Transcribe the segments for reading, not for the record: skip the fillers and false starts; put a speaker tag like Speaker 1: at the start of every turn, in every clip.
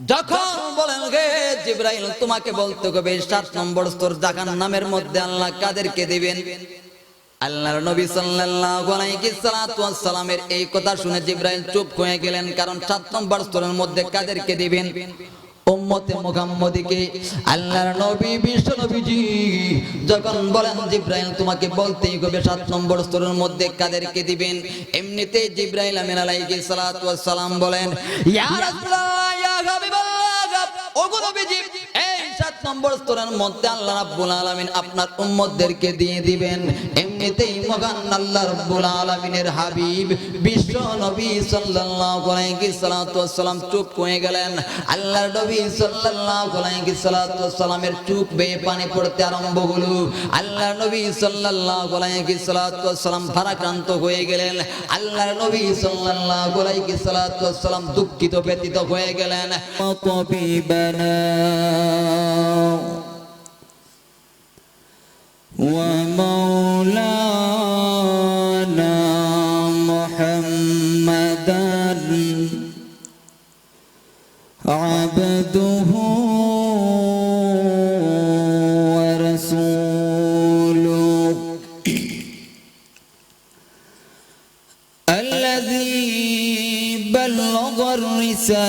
Speaker 1: যখন বলেন হে জিবরাইল তোমাকে বলতে হবে 7 নম্বর স্তর জাহান্নামের মধ্যে আল্লাহ কাদেরকে দিবেন। আল্লাহর নবী সাল্লাল্লাহু আলাইহি সাল্লামের এই কথা শুনে জিবরাইল চুপ হয়ে গেলেন, কারণ 7 নম্বর স্তরের মধ্যে কাদেরকে দিবেন? উম্মতে মুহাম্মদীকে। আল্লাহর নবী বিশ্ব নবীজি যখন বলেন জিবরাইল তোমাকে বলতেই হবে 7 নম্বর স্তরের মধ্যে কাদেরকে দিবেন, এমনিতেই জিবরাইল আমিন আলাইহিস সালাতু ওয়াস সালাম বলেন ইয়া রাসূলুল্লাহ ইয়া হাবিবাল্লাহ, ওগো নবীজি এই 7 নম্বর স্তরের মধ্যে আল্লাহ রাব্বুল আলামিন আপনার উম্মতদেরকে দিয়ে দিবেন। এমনিতেই মহান আল্লাহ রাব্বুল আলামিনের হাবিব বিশ্ব নবী সাল্লাল্লাহু আলাইহি সাল্লাতু ওয়াস সালাম চুপ হয়ে গেলেন। আল্লাহর নবী সাল্লাল্লাহু আলাইহি সাল্লাতু ওয়াস সালামের চোখ বেয়ে পানি পড়তে আরম্ভ হলো। আল্লাহর নবী সাল্লাল্লাহু আলাইহি সাল্লাতু ওয়াস সালাম ভারাক্রান্ত হয়ে গেলেন। আল্লাহর নবী সাল্লাল্লাহু আলাইহি সাল্লাতু ওয়াস সালাম দুঃখিত ব্যথিত হয়ে গেলেন।
Speaker 2: طبيبنا ومولانا محمدا عبده ورسوله الذي بلغ الرسالة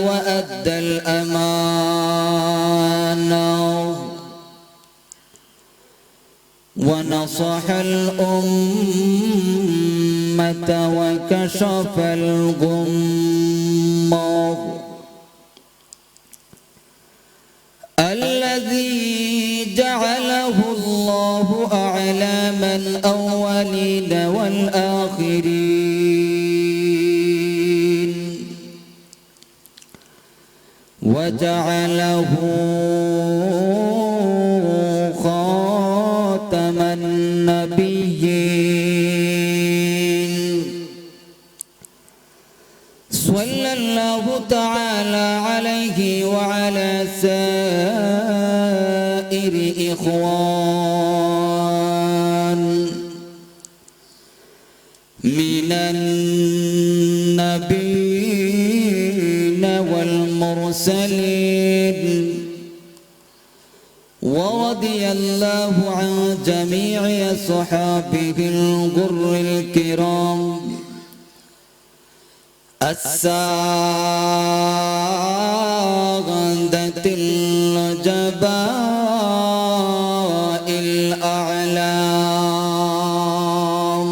Speaker 2: وأدى الأمانة ونصح الأمة وكشف الغمة الذي جعله الله أعلاما الأولين والآخرين وجعله خاتم النبيين صلى الله تعالى عليه وعلى سائر إخوان من النبيين والمرسلين ورضي الله عن جميع صحابه الغر الكرام السادة النجباء الأعلام.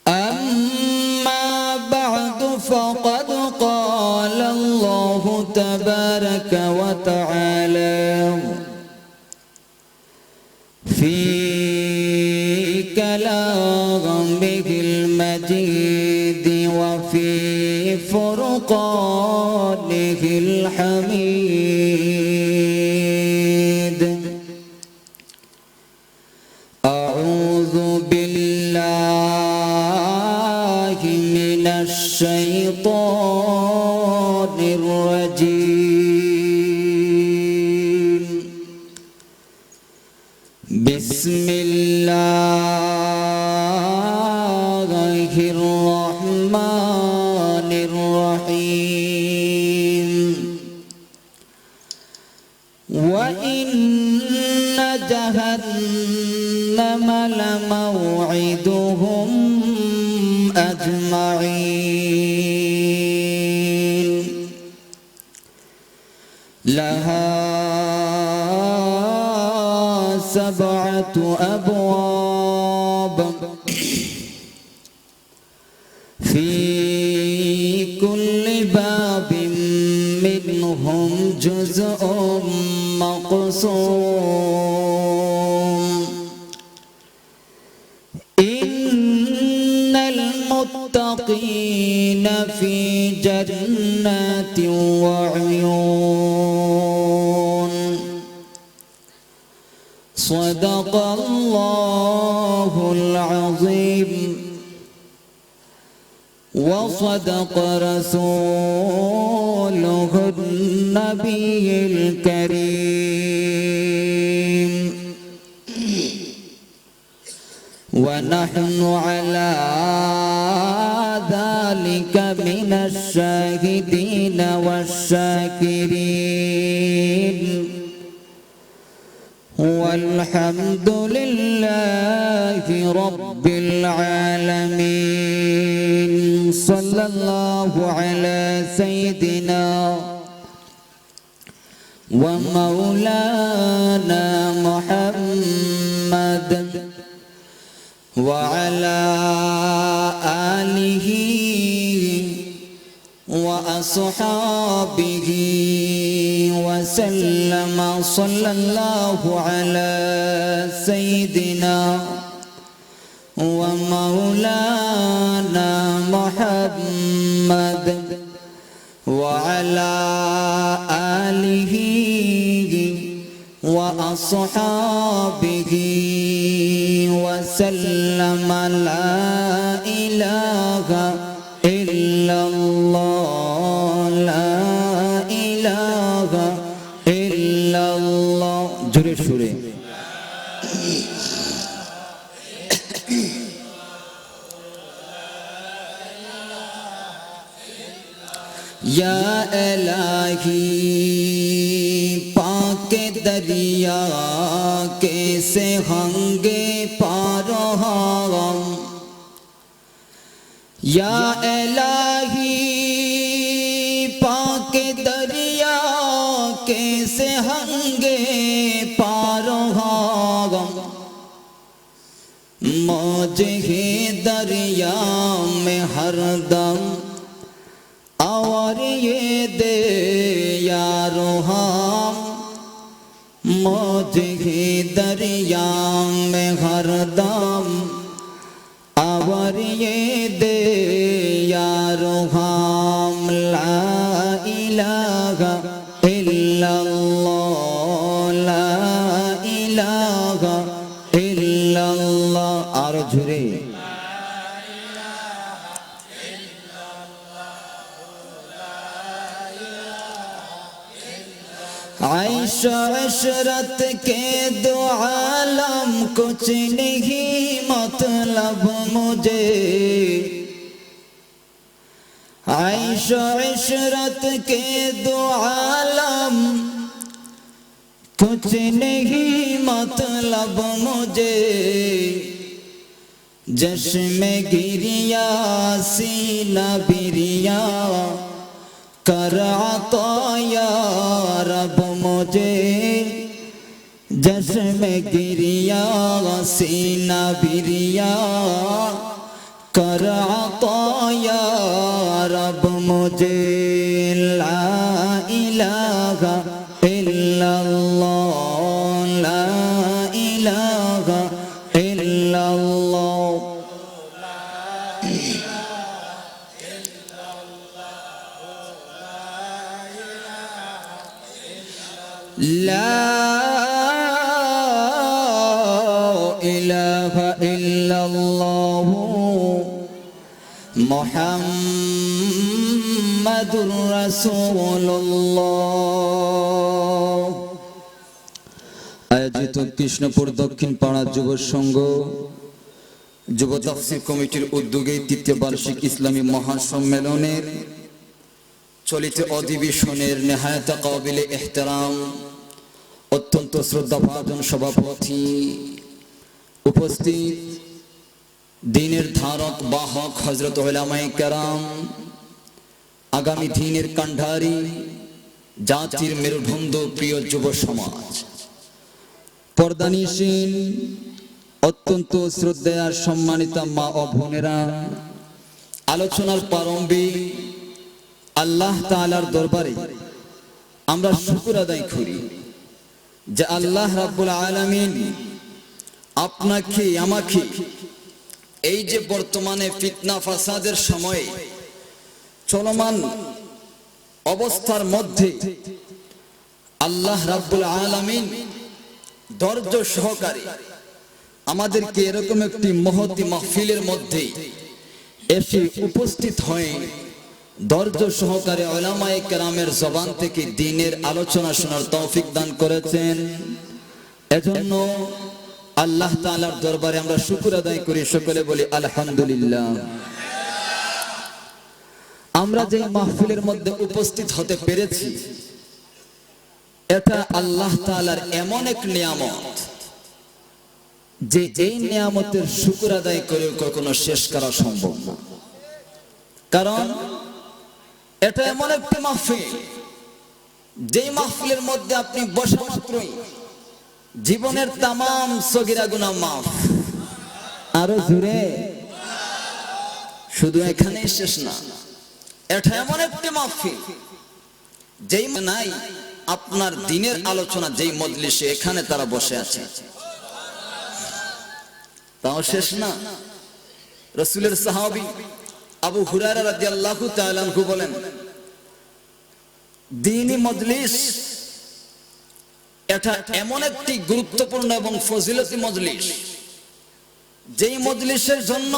Speaker 2: أما بعد فقد قال الله تبارك وتعالى في كلامه المجيد وفي فرقانه الحميد. أعوذ بالله من الشيطان الرجيم. بسم الله الرحمن الرحيم. وإن جهنم لموعدهم أجمعين لها 7 أبواب في كل باب منهم جزء مقسوم. إن المتقين في جنات وعيون. صدق الله العظيم وصدق رسوله النبي الكريم. ونحن على ذلك من الشاهدين والشاكرين والحمد لله رب العالمين صلى الله على سيدنا ومولانا محمد وعلى آله وأصحابه وسلم صلى الله على سيدنا ومولانا محمد وعلى آله وأصحابه وسلم لا إله إلا الله لا إله إلا الله جري شوري या इलाही पाक दरिया कैसे हंगे पारो हम या इलाही पाक दरिया कैसे हंगे पारो हम मौजे दरिया में हरदम और ये दे यारो हम मौज ही दरिया में हरदम और ये दे यारो हम ला इलाहा इल्लल्लाह ला इलाहा इल्लल्लाह और झुरे आयशा अशरत के दो आलम कुछ नहीं मतलब मुझे आयशा अशरत के दो आलम कुछ नहीं मतलब मुझे जश्न गिरिया सीना बिरिया कराता या रब मुझे जश्न गिरिया सीना बिरिया कराता या रब मुझे ला इलाहा इल्लल्लाह ला इलाहा इल्लल्लाह لا إله إلا الله محمد رسول الله আয়োজিত কৃষ্ণপুর দক্ষিণ পাড়া যুব সংঘ যুব তাফসীর কমিটির উদ্যোগে তৃতীয় বার্ষিক ইসলামী মহাসম্মেলনের চলিত অধিবেশনের নেহায়েত কাবিলে ইহতিরাম অত্যন্ত শ্রদ্ধাভাজন সভাপতি উপস্থিত দ্বীনের ধারক বাহক হযরত উলামায়ে কেরাম আগামী দ্বীনের কান্ডারি জাতির মেরুদণ্ড প্রিয় যুব সমাজ পর্দানিশীন অত্যন্ত শ্রদ্ধেয় আর সম্মানিত মা ও বোনেরা আলোচনার প্রারম্ভে আল্লাহ তাআলার দরবারে আমরা শুকর আদায় করি যে আল্লাহ রাব্বুল আলামিন আপনাকে আমাকে এই যে বর্তমানে ফিতনা ফাসাদের সময়ে চলমান অবস্থার মধ্যে আল্লাহ রাব্বুল আলামিন ধৈর্য সহকারে আমাদেরকে এরকম একটি মহতি মাহফিলের মধ্যে এসে উপস্থিত হয়ে ধৈর্য সহকারে উলামায়ে কেরামের জবান থেকে দ্বীনের আলোচনা শোনার তৌফিক দান করেছেন। এজন্য আল্লাহ তাআলার দরবারে আমরা শুকর আদায় করি, সকলে বলি আলহামদুলিল্লাহ। আমরা যে মাহফিলের মধ্যে উপস্থিত হতে পেরেছি, এটা আল্লাহ তাআলার এমন এক নিয়ামত যে এই নিয়ামতের শুকর আদায় করে কখনো শেষ করা সম্ভব না। কারণ এটা এমন একটি মাহফিল, যেই মাহফিলের মধ্যে আপনি বসা মাত্রই জীবনের তামাম সগীরা গুনাহ মাফ। আরো জোরে, শুধু এখানেই শেষ না, এটা এমন একটি মাহফিল যেই নাই আপনার দিনের আলোচনা যেই মজলিসে এখানে তারা বসে আছে, তাও শেষ না। রাসূলের সাহাবী আবু হুরায়রা রাদিয়াল্লাহু তাআলা আনহু বলেন, দ্বীনি মজলিস এটা এমন একটি গুরুত্বপূর্ণ এবং ফজিলতি মজলিস, যেই মজলিসের জন্য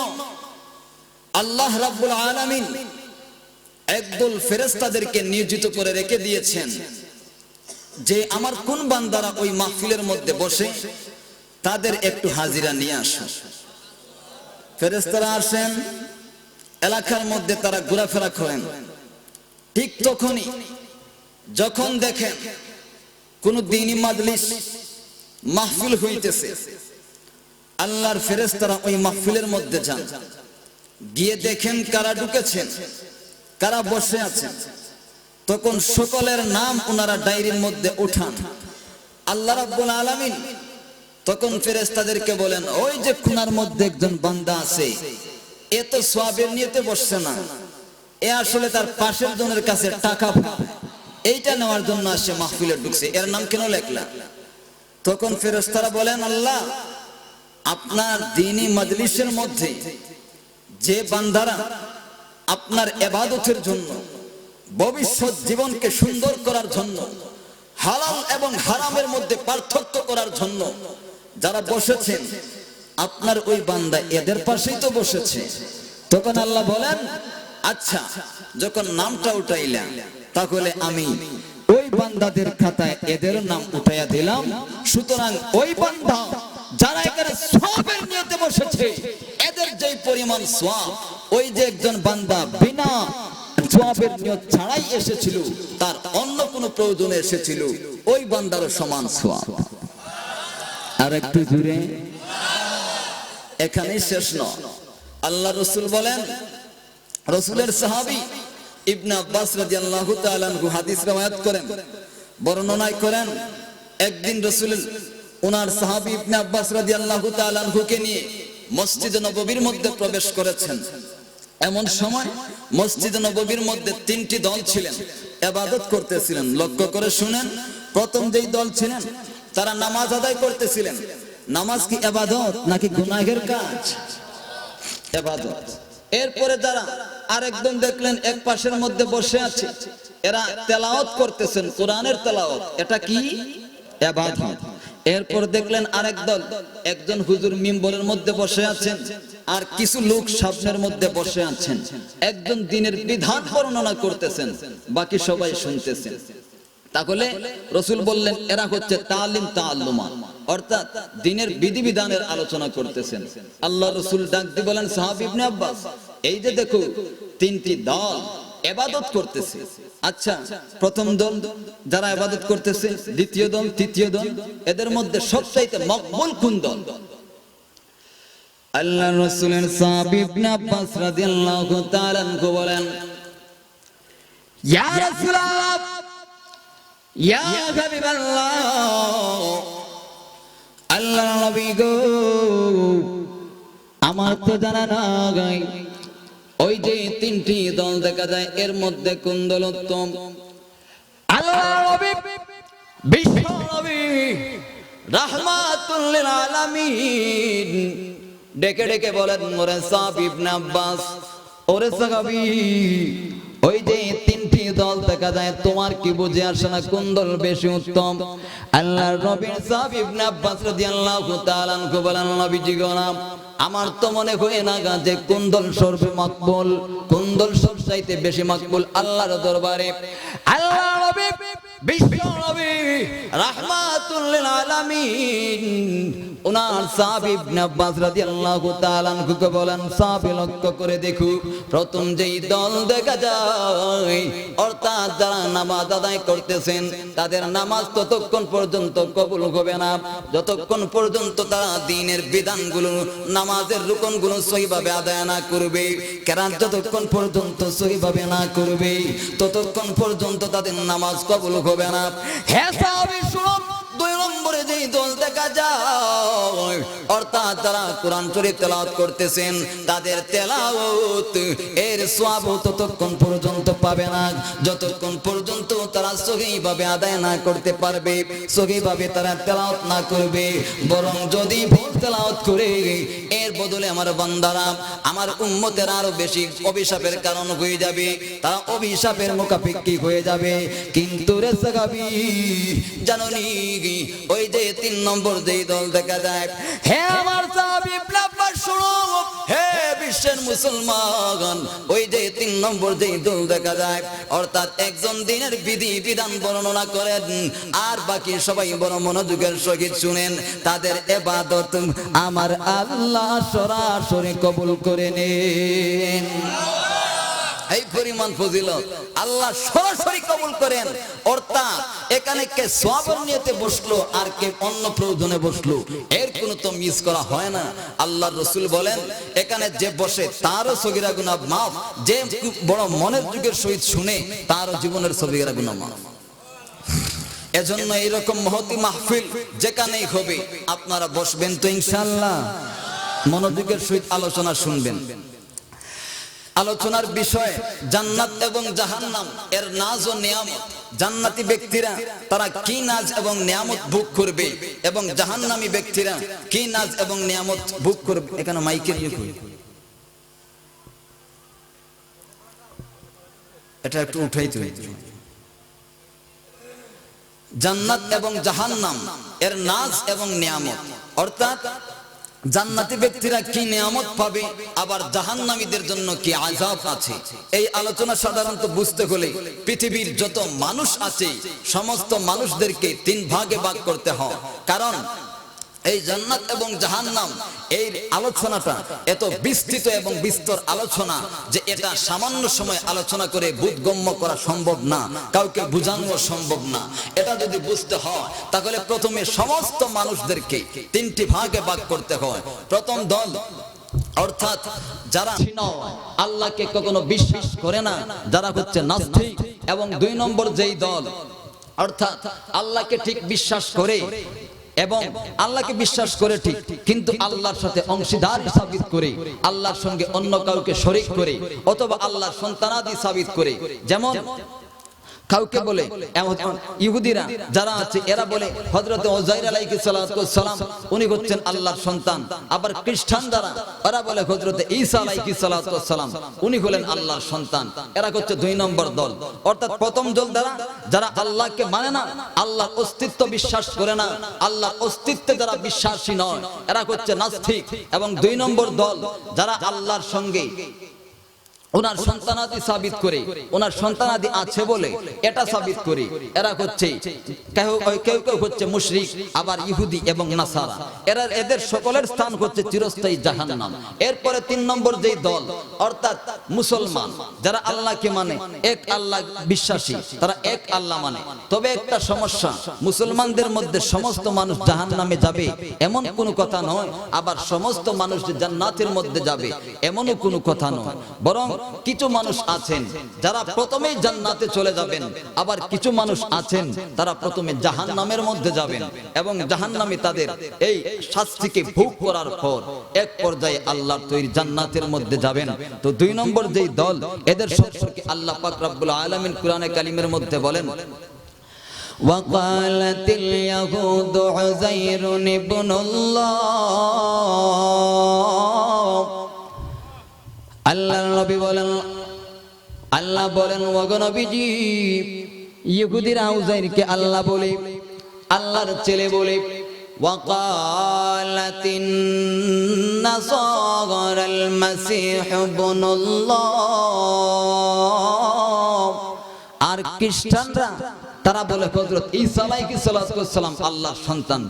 Speaker 2: আল্লাহ রাব্বুল আলামিন একদল ফেরেশতাদেরকে নিয়োজিত করে রেখে দিয়েছেন যে আমার কোন বান্দারা ওই মাহফিলের মধ্যে বসে তাদের একটু হাজিরা নিয়ে আসে। ফেরেশতারা আসেন, এলাকার মধ্যে তারা ঘোরাফেরা করেন। ঠিক তখনই যখন দেখেন কোন দ্বীনি মজলিস মাহফিল হইতেছে, আল্লাহর ফেরেশতারা ওই মাহফিলের মধ্যে যান, গিয়ে দেখেন কারা ঢুকেছেন, কারা বসে আছেন। তখন সকলের নাম ওনারা ডায়েরির মধ্যে উঠান। আল্লাহ রাব্বুল আলামিন তখন ফেরেশতাদেরকে বলেন, ওই যে খুনার মধ্যে একজন বান্দা আছে, এ তো সওয়াবের নিয়তে বসছে না, এ আসলে তার পাশের জনের কাছে টাকা এইটা নেওয়ার জন্য আসে মাহফিলে ঢুকছে, এর নাম কেন লেখলা? তখন ফেরেশতারা বলেন, আল্লাহ আপনার দ্বীনি মজলিসের মধ্যে যে বান্দারা আপনার ইবাদতের জন্য, ভবিষ্যৎ জীবনকে সুন্দর করার জন্য, হালাল এবং হারামের মধ্যে পার্থক্য করার জন্য যারা বসেছেন, আপনার ওই বান্দা এদের পাশেই তো বসেছে। তখন আল্লাহ বলেন, আচ্ছা যখন নামটা উঠাইলাম তাহলে আমি ওই বান্দাদের খাতায় এদের নাম উঠাইয়া দিলাম। সুতরাং ওই বান্দা যারা এখানে সওয়াবের নিয়তে বসেছে, এদের যেই পরিমাণ সওয়াব, ওই যে একজন বান্দা বিনা সওয়াবের নিয়ত ছাড়াই এসেছিল, তার অন্য কোনো প্রয়োজনে এসেছিল, ওই বান্দারও সমান সওয়াব। আর একটু জুড়ে, এখানেই শেষ নয়। আল্লাহ রাসূল বলেন, রাসূলের সাহাবী ইবনে আব্বাস রাদিয়াল্লাহু তাআলা আনহু হাদিস রওয়ায়াত করেন, বর্ণনায় করেন, একদিন রাসূল ওনার সাহাবী ইবনে আব্বাস রাদিয়াল্লাহু তাআলা আনহুকে নিয়ে মসজিদে নববীর মধ্যে প্রবেশ করেছেন। এমন সময় মসজিদে নববীর মধ্যে তিনটি দল ছিলেন, ইবাদত করতেছিলেন। লক্ষ্য করে শুনেন, প্রথম যেই দল ছিলেন তারা নামাজ আদায় করতেছিলেন। নামাজ কি ইবাদত নাকি গুনাহের কাজ? ইবাদত। এরপরে যারা আরেকজন দেখলেন এক পাশের মধ্যে বসে আছে, এরা তেলাওয়াত করতেছেন, কোরআনের তেলাওয়াত, এটা কি? ইবাদত। এরপর দেখলেন আরেক দল, একজন হুজুর মিম্বরের মধ্যে বসে আছেন, আর কিছু লোক সামনের মধ্যে বসে আছেন, একজন দ্বীনের বিধান বর্ণনা করতেছেন, বাকি সবাই শুনতেছেন। তাহলে রাসূল বললেন, এরা হচ্ছে তালিম তাআল্লুমা, অর্থাৎ দ্বীনের বিধিবিধানের আলোচনা করতেছেন। আল্লাহ রাসূল ডাক দিয়ে বলেন, সাহাবী ইবনে আব্বাস, এই যে দেখো তিনটি দল ইবাদত করতেছে। আচ্ছা, প্রথম দল যারা ইবাদত করতেছে, দ্বিতীয় দল, তৃতীয় দল, এদের মধ্যে সবচাইতে মকবুল কোন দল? আল্লাহ রাসূলের সাহাবী ইবনে আব্বাস রাদিয়াল্লাহু তাআলা আনহু বলেন, ইয়া রাসূলুল্লাহ, ইয়া হাবিবাল্লাহ, আল্লাহ নবী গো, আমার তো জানা নাই ওই যে তিনটি দল দেখা যায়, এর মধ্যে কোন দল উত্তম? আল্লাহ নবী, বিশ্ব নবী রাহমাতুল লিল আলামিন ডেকে ডেকে বলেন, ওরে সাহাবী ইবনে আব্বাস, ওরে সাহাবী, ওই যে তিনটি দল দেখা যায়, তোমার কি বুঝে আসে না কোন দল বেশি উত্তম? আল্লাহর নবীর সাহাবী ইবনে আব্বাস রাদিয়াল্লাহু তাআলা আনহু বলেন, নবীজি গো, আমার তো মনে হয় না যে কোন দল সর্বে মকবুল, কোন দল সবচাইতে বেশি মকবুল আল্লাহর দরবারে। আল্লাহ নবী, বিশ্ব নবী রাহমাতুল লিল আলামিন
Speaker 1: ওনার সাহাবী ইবনে আব্বাস রাদিয়াল্লাহু তাআলা আনহুকে বলেন, সাহাবী লক্ষ্য করে দেখো, প্রথম যেই দল দেখা যায় অর্থাৎ যারা নামাজ আদায় করতেছেন তাদের নামাজ ততক্ষণ পর্যন্ত কবুল হবে না যতক্ষণ পর্যন্ত তারা দ্বীনের বিধানগুলো, নামাজের রুকনগুলো সহিভাবে আদায় না করবে, কেরাত যতক্ষণ পর্যন্ত সহিভাবে না করবে ততক্ষণ পর্যন্ত তাদের নামাজ কবুল হবে না। হে সাহাবী শুনুন, দুই নম্বরে যেই দল দেখা যায় অর্থাৎ তারা কোরআন শরীফ তেলাওয়াত করতেছেন, তাদের তেলাওয়াত এর সওয়াব ততক্ষণ পর্যন্ত পাবে না যতক্ষণ পর্যন্ত তারা সহিভাবে আদায় না করতে পারবে, সহিভাবে তারা তেলাওয়াত না করবে। বরং যদি ভুল তেলাওয়াত করে এর বদলে আমার বান্দারা, আমার উম্মতের আরো বেশি অভিশাপের কারণ হয়ে যাবে, তারা অভিশাপের মুখাপেক্ষী হয়ে যাবে। কিন্তু রে সাহাবী জানোনি, ওই যে 3 নম্বর যেই দল দেখা যায়, হে আমার সাহাবী ইবনে আব্বাস শুনো, হে বিশ্বের মুসলমান, ওই যে 3 নম্বর যেই দল দেখা যায় অর্থাৎ একজন দ্বীনের বিধি বিধান বর্ণনা করেন আর বাকি সবাই বড় মনোযোগের সহিত শুনেন, তাদের ইবাদত আমার আল্লাহ সরাসরি কবুল করে নেন। এই পরিমাণ ফজিলত আল্লাহ সরাসরি কবুল করেন। অর্থাৎ এখানে কে সওয়াবের নিয়তে বসলো আর কে অন্য প্রয়োজনে বসলো, এর কোনো তো মিস করা হয় না। আল্লাহর রাসূল বলেন, এখানে যে বসে তারও সগীরা গুনাহ মাফ, যে বড় মনের যুগের সহিত শুনে তারও জীবনের সগীরা গুনাহ মাফ। এজন্য এইরকম মহতি মাহফিল যেখানেই হবে আপনারা বসবেন তো ইনশাআল্লাহ, মনোযোগের সহিত আলোচনা শুনবেন। আলোচনার বিষয় জান্নাত এবং জাহান্নাম এর নাজ ও নিয়ামত। জান্নাতি ব্যক্তিরা তারা কি নাজ এবং নিয়ামত ভোগ করবে এবং জাহান্নামী ব্যক্তিরা কি নাজ এবং নিয়ামত ভোগ করবে। এখানে মাইকের ইয়ে কই, এটা একটু উঠাই তুই। জান্নাত এবং জাহান্নাম এর নাজ এবং নিয়ামত, অর্থাৎ জান্নাতি ব্যক্তিরা কি নিয়ামত পাবে আবার জাহান্নামীদের জন্য কি আযাব আছে। এই আলোচনা সাধারণত বুঝতে হলে পৃথিবীর যত মানুষ আছে সমস্ত মানুষদেরকে 3 ভাগে ভাগ করতে হয়, কারণ এই জান্নাত এবং জাহান্নাম এই আলোচনাটা এত বিস্তৃত এবং বিস্তর আলোচনা যে এটা সামান্য সময় আলোচনা করে বোধগম্য করা সম্ভব না, কাউকে বোঝানো সম্ভব না। এটা যদি বুঝতে হয় তাহলে প্রথমে সমস্ত মানুষদেরকে 3টি ভাগে ভাগ করতে হয়। প্রথম দল অর্থাৎ যারা আল্লাহকে কখনো বিশ্বাস করে না, যারা হচ্ছে নাস্তিক। এবং 2 নম্বর যেই দল অর্থাৎ আল্লাহকে ঠিক বিশ্বাস করে এবং আল্লাহকে বিশ্বাস করে ঠিক, কিন্তু আল্লাহর সাথে অংশীদার সাবিত করে, আল্লাহর সঙ্গে অন্য কাউকে শরীক করে অথবা আল্লাহর সন্তানাদি সাবিত করে। যেমন কাউকে বলে ইহুদিরা যারা আছে এরা বলে হযরত উযাইর আলাইহিস সালাতু ওয়াস সালাম উনি হচ্ছেন আল্লাহর সন্তান। আবার খ্রিস্টান যারা ওরা বলে হযরত ঈসা আলাইহিস সালাতু ওয়াস সালাম উনি হলেন আল্লাহর সন্তান। এরা হচ্ছে 2 নম্বর দল। অর্থাৎ প্রথম দল যারা আল্লাহকে মানে না, আল্লাহর অস্তিত্ব বিশ্বাস করে না, আল্লাহর অস্তিত্বে যারা বিশ্বাসী নয়, এরা হচ্ছে নাস্তিক। এবং 2 নম্বর দল যারা আল্লাহর সঙ্গে ওনার সন্তানাদি সাবিত করে, ওনার সন্তানাদি আছে বলে এটা সাবিত করে, এরা হচ্ছে কেউ কেউ হচ্ছে মুশরিক, আবার ইহুদি এবং নাসারা। এদের সকলের স্থান হচ্ছে চিরস্থায়ী জাহান্নাম। এরপরে 3 নম্বর যেই দল অর্থাৎ মুসলমান, যারা আল্লাহকে মানে, এক আল্লাহ বিশ্বাসী, তারা এক আল্লাহ মানে। তবে একটা সমস্যা, মুসলমানদের মধ্যে সমস্ত মানুষ জাহান্নামে যাবে এমন কোনো কথা নয়, আবার সমস্ত মানুষ যে জান্নাতের মধ্যে যাবে এমনও কোনো কথা নয়। বরং কিছু মানুষ আছেন যারা প্রথমে জান্নাতে চলে যাবেন, আবার কিছু মানুষ আছেন তারা প্রথমে জাহান্নামের মধ্যে যাবেন এবং জাহান্নামে তাদের এই শাস্তিকে ভোগ করার পর এক পর্যায়ে আল্লাহর তৈরি জান্নাতের মধ্যে যাবেন। তো 2 নম্বর যেই দল এদের সম্পর্কে আল্লাহ পাক রব্বুল আলামিন কোরআনে কারিমের মধ্যে বলেন, وقالت اليهود عزير ابن الله। আল্লাহর নবী বলেন, আল্লাহ বলেন ওগো নবীজি, ইহুদিরা উযাইরকে আল্লাহ বলে, আল্লাহর ছেলে বলে। وقالت النصارى المسيح ابن الله। আর খ্রিস্টানরা তারা বলে হযরত ঈসা আলাইহিস সালাতু ওয়াস সালাম আল্লাহর সন্তান।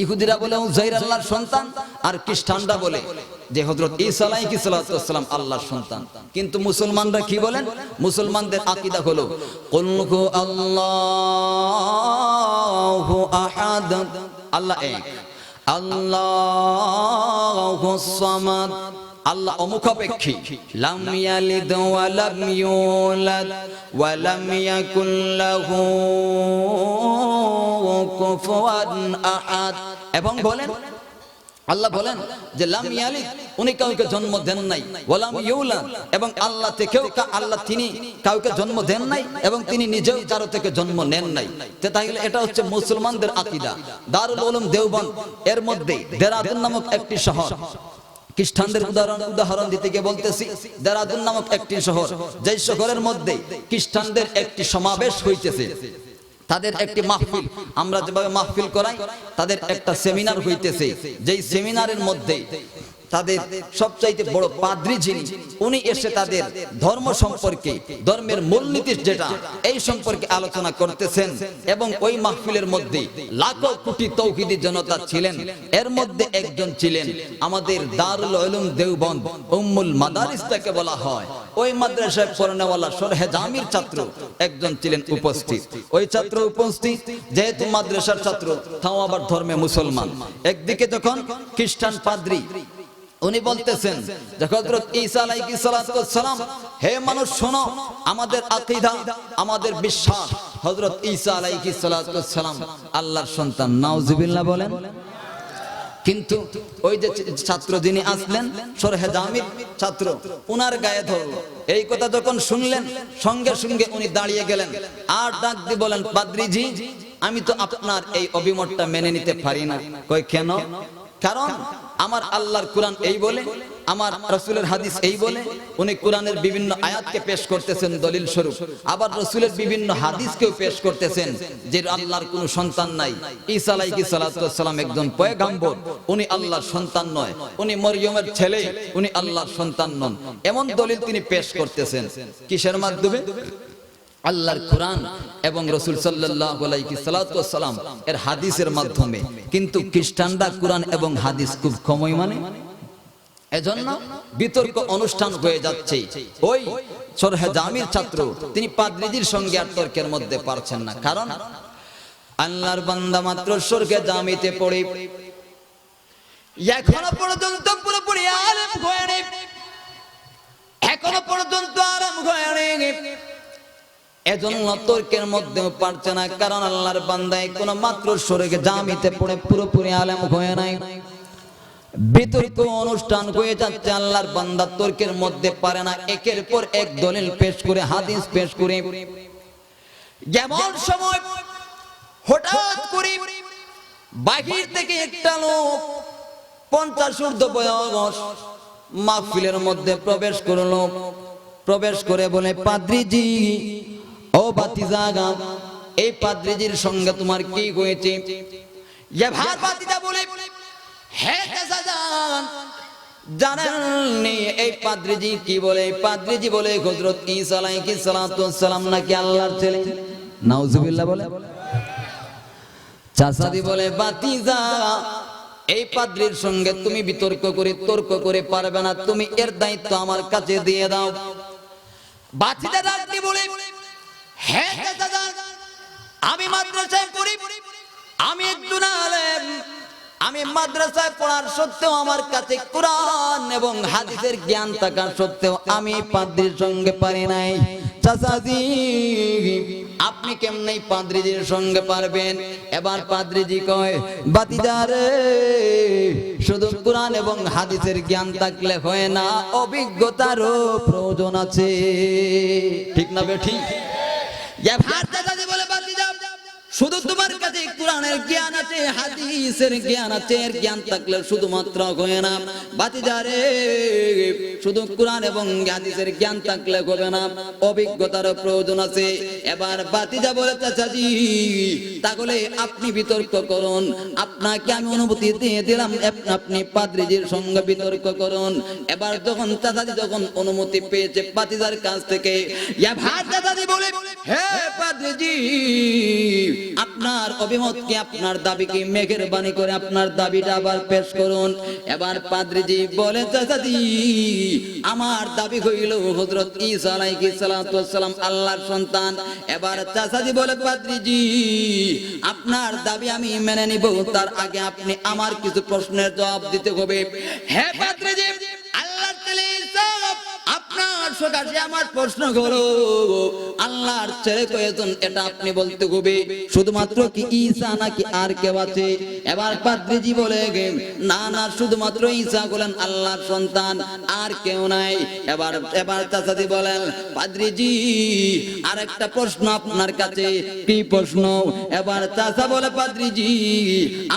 Speaker 1: ইহুদিরা বলে উযাইর আল্লাহর সন্তান, আর খ্রিস্টানরা বলে যে হযরত ঈসা আলাইহিস সালাম আল্লাহর সন্তান। কিন্তু মুসলমানরা কি বলেন? মুসলমানদের আকীদা হলো কুল হু আল্লাহু আহাদ, আল্লাহ এক, আল্লাহুস সামাদ, আল্লাহ অমুখাপেক্ষী, লাম ইয়ালিদ ওয়া লাম ইউলাদ ওয়া লাম ইয়াকুল লাহু কুফুয়ান আহাদ। এবং বলেন, আল্লাহ বলেন যে লাম ইয়ালিদ, উনি কাউকে জন্ম দেন নাই, ওয়া লাম ইউলাদ, এবং আল্লাহ থেকেও আল্লাহ তিনি কাউকে জন্ম দেন নাই এবং তিনি নিজেও কারো থেকে জন্ম নেন নাই। তাহলে এটা হচ্ছে মুসলমানদের আকীদা। দারুল উলুম দেওবন্দ এর মধ্যে দেরাদুন নামক একটি শহর, খ্রিস্টানদের উদাহরণ দিতে গিয়ে বলতেছি, দেরাদুন নামক একটি শহর, যেই শহরের মধ্যে খ্রিস্টানদের একটি সমাবেশ হইতেছে, তাদের একটি মাহফিল, আমরা যেভাবে মাহফিল করাই তাদের একটা সেমিনার হইতেছে, যেই সেমিনারের মধ্যে তাদের সবচাইতে বড় পাদ্রী যিনি, উনি এসে তাদের ধর্ম সম্পর্কে, ধর্মের মূলনীতি যেটা, এই সম্পর্কে আলোচনা করতেছেন। এবং ওই মাহফিলের মধ্যে লাখো কোটি তৌহিদি জনতা ছিলেন। এর মধ্যে একজন ছিলেন আমাদের দারুল উলুম দেওবন্দ উম্মুল মাদারিস তাকে বলা হয়, ওই মাদ্রাসায় পড়ানেওয়ালা শরহে জামির ছাত্র একজন ছিলেন উপস্থিত। ওই ছাত্র উপস্থিত, যেহেতু মাদ্রাসার ছাত্র, তাও আবার ধর্মে মুসলমান। একদিকে যখন খ্রিস্টান পাদ্রী, উনি বলতেছেন যে হযরত ঈসা আলাইহিস সালাম, হে মানুষ শোনো, আমাদের আকীদা, আমাদের বিশ্বাস, হযরত ঈসা আলাইহিস সালাম আল্লাহর সন্তান। নাউজুবিল্লাহ বলেন। কিন্তু ওই যে ছাত্র যিনি আসলেন, শরহে জামির ছাত্র, উনার গায়ে ধরলো। এই কথা যখন শুনলেন, সঙ্গে সঙ্গে উনি দাঁড়িয়ে গেলেন আর ডাক দিয়ে বলেন, পাদ্রীজি, আমি তো আপনার এই অভিমতটা মেনে নিতে পারি না। কই কেন? কারণ আমার আল্লাহর কোরআন এই বলে, আমার রাসূলের হাদিস এই বলে। উনি কোরআনের বিভিন্ন আয়াতকে পেশ করতেছেন দলিল স্বরূপ, আবার রাসূলের বিভিন্ন হাদিসকেও পেশ করতেছেন যে আল্লাহর কোনো সন্তান নাই, ঈসা আলাইহিস সালাম একজন পয়গম্বর, উনি আল্লাহর সন্তান নয়, উনি মরিয়মের ছেলে, উনি আল্লাহর সন্তান নন। এমন দলিল তিনি পেশ করতেছেন কিসের মাধ্যমে? আল্লাহর কোরআন এবং রাসূল সাল্লাল্লাহু আলাইহি সাল্লাম এর হাদিসের মাধ্যমে। কিন্তু খ্রিস্টানরা কোরআন এবং হাদিস খুব কমই মানে, এজন্য বিতর্ক অনুষ্ঠান হয়ে যাচ্ছে। ওই শরহে জামির ছাত্র তিনি পাদ্রীজির সঙ্গে আর তর্কের মধ্যে পারছেন না, কারণ আল্লাহর বান্দা মাত্র শরহে জামিতে পড়ে এখনো পর্যন্ত পুরোপুরি আলেম হয়নি, এখনো পর্যন্ত আলেম হয়নি, এজন্য তর্কের মধ্যেও পারছে না, কারণ আল্লাহর বান্দা এখনো মাত্র শরহে জামিতে পড়ে পুরোপুরি আলেম হয়ে নাই। বিতর্ক অনুষ্ঠান হয়ে যাচ্ছে, আল্লাহর বান্দা তর্কের মধ্যে পারে না, একের পর এক দলিল পেশ করে, হাদিস পেশ করে। যেমন সময় হঠাৎ করে বাহির থেকে একটা লোক 50 ঊর্ধ্ব বয়স মাহফিলের মধ্যে প্রবেশ করলো। প্রবেশ করে বলে, পাদ্রীজি, ও বাতিজাগা, এই পাদ্রীজির সঙ্গে তোমার কি হয়েছে? এবার বাতিজা বলে, হে চাচাজান, জানেননি এই পাদ্রীজি কি বলে? পাদ্রীজি বলে, হযরত ঈসা আলাইহিস সালাম নাকি আল্লাহর ছেলে। নাউজুবিল্লাহ বলে। চাচাদি বলে, বাতিজা, এই পাদ্রীর সঙ্গে তুমি বিতর্ক করে তর্ক করে পারবে না, তুমি এর দায়িত্ব আমার কাছে দিয়ে দাও। বাতিজা ডাক দিয়ে বলে, হে চাচাজান, আমি মাদ্রাসায় পড়ি, আমি একজন আলেম, আমি মাদ্রাসায় পড়ার সত্ত্বেও আমার কাছে কোরআন এবং হাদিসের জ্ঞান থাকা সত্ত্বেও আমি পাদ্রীর সঙ্গে পারি নাই। চাচাজি, আপনি কেমনে পাদ্রীজির সঙ্গে পারবেন? এবার পাদ্রীজি কয়, বাতিজারে, শুধু কোরআন এবং হাদিসের জ্ঞান থাকলে হয় না, অভিজ্ঞতারও প্রয়োজন আছে। ঠিক না বেঠি? এবার চাচাজি বলে, বাতিজা, শুধু তোমার কাছে কোরআনের জ্ঞান আছে, হাদিসের জ্ঞান আছে, এর জ্ঞান থাকলে শুধুমাত্র হয় না। বাতিজারে, শুধু কোরআন এবং হাদিসের জ্ঞান থাকলে হবে না, অভিজ্ঞতার প্রয়োজন আছে। এবার বাতিজা বলে চাচাজি তাহলে আপনি বিতর্ক করুন, আপনাকে আমি অনুমতি দিয়ে দিলাম, আপনি পাদ্রীজির সঙ্গে বিতর্ক করুন। এবার যখন চাচাজি যখন অনুমতি পেয়েছে বাতিজার কাছ থেকে, এবার চাচাজি বলে হে পাদ্রীজি আপনার অভিমত কি, আপনার দাবি কি, মেহেরবানি করে আপনার দাবিটা আবার পেশ করুন। এবার পাদ্রীজি বলে চাচাজি আমার দাবি হইল হযরত ঈসা আলাইহিস সালাতু ওয়াস সালাম আল্লাহর সন্তান। এবার চাচাজি বলে পাদ্রীজি আপনার দাবি আমি মেনে নিব, তার আগে আপনি আমার কিছু প্রশ্নের জবাব দিতে হবে। হে পাদ্রীজি আল্লাহর ছেলে ঈসা আপনার সকাশে আমার প্রশ্ন হলো আল্লাহর ছেলে কয়জন এটা আপনি বলতে হবে, শুধুমাত্র কি ঈসা নাকি আর কেউ আছে? এবার পাদ্রীজি বলে না না শুধুমাত্র ঈসা হলেন আল্লাহর সন্তান, আর কেউ নাই। এবার চাচাজি বলেন পাদ্রীজি আরেকটা প্রশ্ন আপনার কাছে। কি প্রশ্ন? এবার চাচা বলে পাদ্রীজি